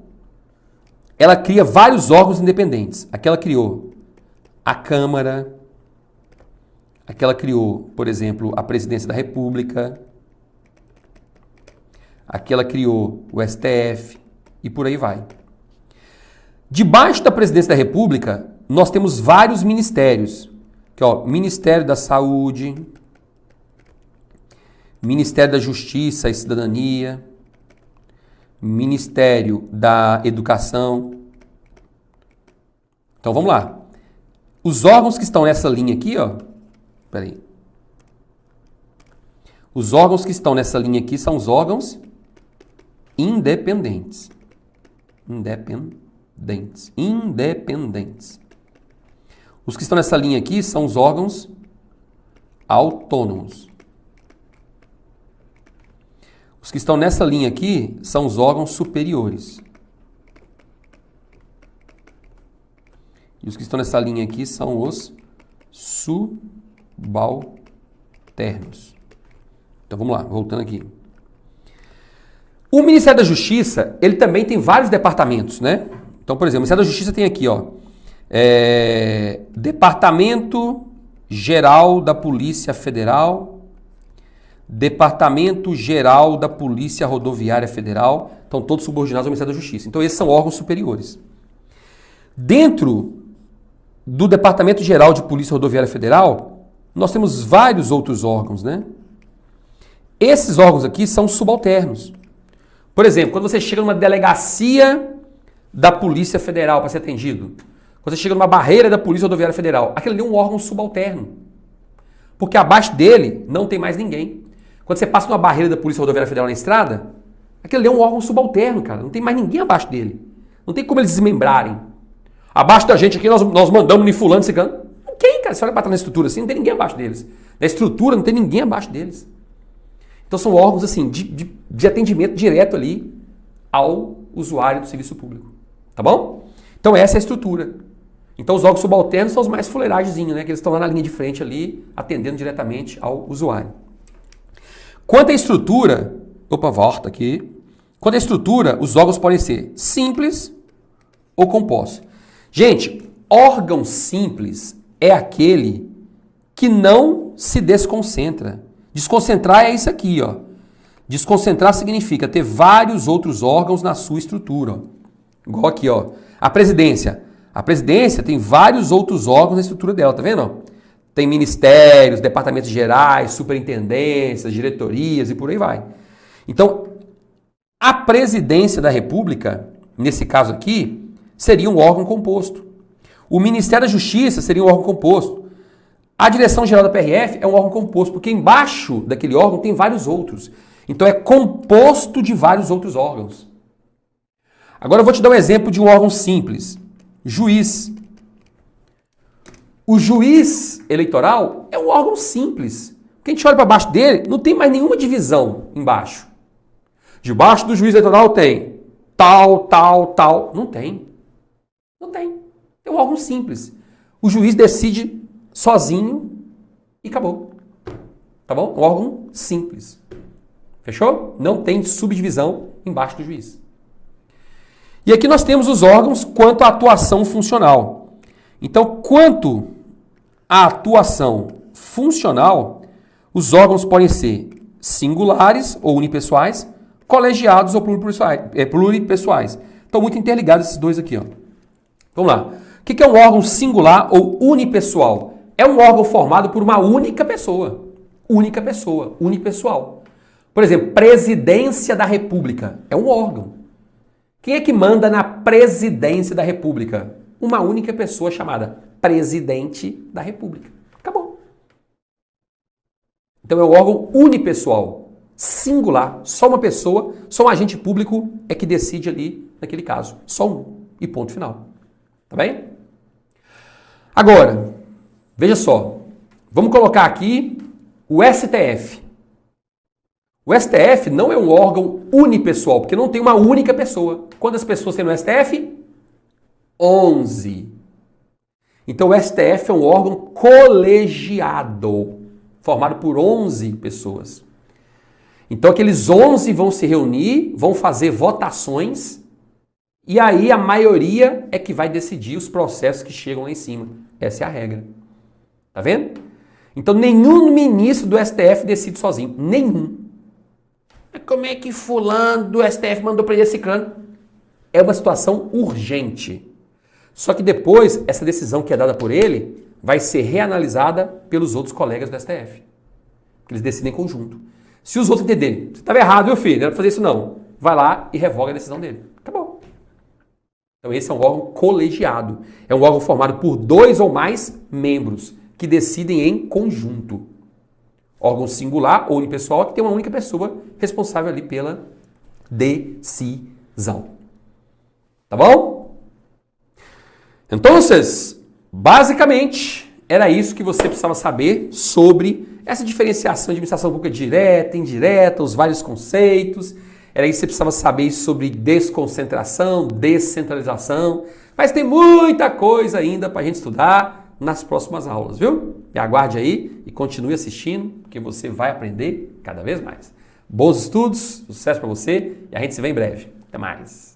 ela cria vários órgãos independentes. Aqui ela criou a Câmara, aqui ela criou, por exemplo, a Presidência da República, aqui ela criou o STF e por aí vai. Debaixo da Presidência da República, nós temos vários ministérios. Aqui, ó, Ministério da Saúde, Ministério da Justiça e Cidadania, Ministério da Educação. Então vamos lá. Os órgãos que estão nessa linha aqui, ó. Peraí. Os órgãos que estão nessa linha aqui são os órgãos independentes. Independentes. Os que estão nessa linha aqui são os órgãos autônomos. Os que estão nessa linha aqui são os órgãos superiores. E os que estão nessa linha aqui são os subalternos. Então vamos lá, voltando aqui. O Ministério da Justiça, ele também tem vários departamentos, né? Então, por exemplo, o Ministério da Justiça tem aqui, ó, Departamento Geral da Polícia Federal, Departamento Geral da Polícia Rodoviária Federal, estão todos subordinados ao Ministério da Justiça. Então, esses são órgãos superiores. Dentro do Departamento Geral de Polícia Rodoviária Federal, nós temos vários outros órgãos, né? Esses órgãos aqui são subalternos. Por exemplo, quando você chega numa delegacia da Polícia Federal para ser atendido, quando você chega numa barreira da Polícia Rodoviária Federal, aquele ali é um órgão subalterno. Porque abaixo dele não tem mais ninguém. Quando você passa numa barreira da Polícia Rodoviária Federal na estrada, aquele ali é um órgão subalterno, cara. Não tem mais ninguém abaixo dele. Não tem como eles desmembrarem. Abaixo da gente aqui nós mandamos em fulano, ciclano. Não tem, cara. Você olha para trás na estrutura assim, não tem ninguém abaixo deles. Na estrutura não tem ninguém abaixo deles. Então são órgãos assim de atendimento direto ali ao usuário do serviço público. Tá bom? Então essa é a estrutura. Então os órgãos subalternos são os mais fuleiragemzinhos, né? Que eles estão lá na linha de frente ali, atendendo diretamente ao usuário. Quanto à estrutura, volta aqui. Quanto à estrutura, os órgãos podem ser simples ou compostos. Gente, órgão simples é aquele que não se desconcentra. Desconcentrar é isso aqui, ó. Desconcentrar significa ter vários outros órgãos na sua estrutura, ó. Igual aqui, ó. A presidência. A presidência tem vários outros órgãos na estrutura dela, tá vendo? Tem ministérios, departamentos gerais, superintendências, diretorias e por aí vai. Então, a presidência da República, nesse caso aqui, seria um órgão composto. O Ministério da Justiça seria um órgão composto. A Direção-Geral da PRF é um órgão composto, porque embaixo daquele órgão tem vários outros. Então é composto de vários outros órgãos. Agora eu vou te dar um exemplo de um órgão simples. Juiz. O juiz eleitoral é um órgão simples. Porque a gente olha para baixo dele, não tem mais nenhuma divisão embaixo. Debaixo do juiz eleitoral tem tal. Não tem. Não tem. É um órgão simples. O juiz decide sozinho e acabou. Tá bom? Um órgão simples. Fechou? Não tem subdivisão embaixo do juiz. E aqui nós temos os órgãos quanto à atuação funcional. Então, quanto à atuação funcional, os órgãos podem ser singulares ou unipessoais, colegiados ou pluripessoais. Estão muito interligados esses dois aqui, ó. Vamos lá. O que é um órgão singular ou unipessoal? É um órgão formado por uma única pessoa. Única pessoa, unipessoal. Por exemplo, Presidência da República é um órgão. Quem é que manda na Presidência da República? Uma única pessoa chamada Presidente da República. Acabou. Então é um órgão unipessoal, singular, só uma pessoa, só um agente público é que decide ali naquele caso. Só um. E ponto final. Tá bem? Agora, veja só. Vamos colocar aqui o STF. O STF não é um órgão unipessoal, porque não tem uma única pessoa. Quantas pessoas tem no STF? 11. Então o STF é um órgão colegiado, formado por 11 pessoas. Então aqueles 11 vão se reunir, vão fazer votações, e aí a maioria é que vai decidir os processos que chegam lá em cima. Essa é a regra. Tá vendo? Então nenhum ministro do STF decide sozinho. Nenhum. Como é que fulano do STF mandou prender ciclano? É uma situação urgente. Só que depois, essa decisão que é dada por ele vai ser reanalisada pelos outros colegas do STF. Que eles decidem em conjunto. Se os outros entenderem, você estava errado, meu filho, não era pra fazer isso não. Vai lá e revoga a decisão dele. Acabou. Então esse é um órgão colegiado. É um órgão formado por 2 ou mais membros que decidem em conjunto. Órgão singular ou unipessoal que tem uma única pessoa responsável ali pela decisão. Tá bom? Então, basicamente, era isso que você precisava saber sobre essa diferenciação de administração pública direta, indireta, os vários conceitos. Era isso que você precisava saber sobre desconcentração, descentralização. Mas tem muita coisa ainda para a gente estudar nas próximas aulas, viu? Me aguarde aí e continue assistindo, porque você vai aprender cada vez mais. Bons estudos, sucesso para você e a gente se vê em breve. Até mais!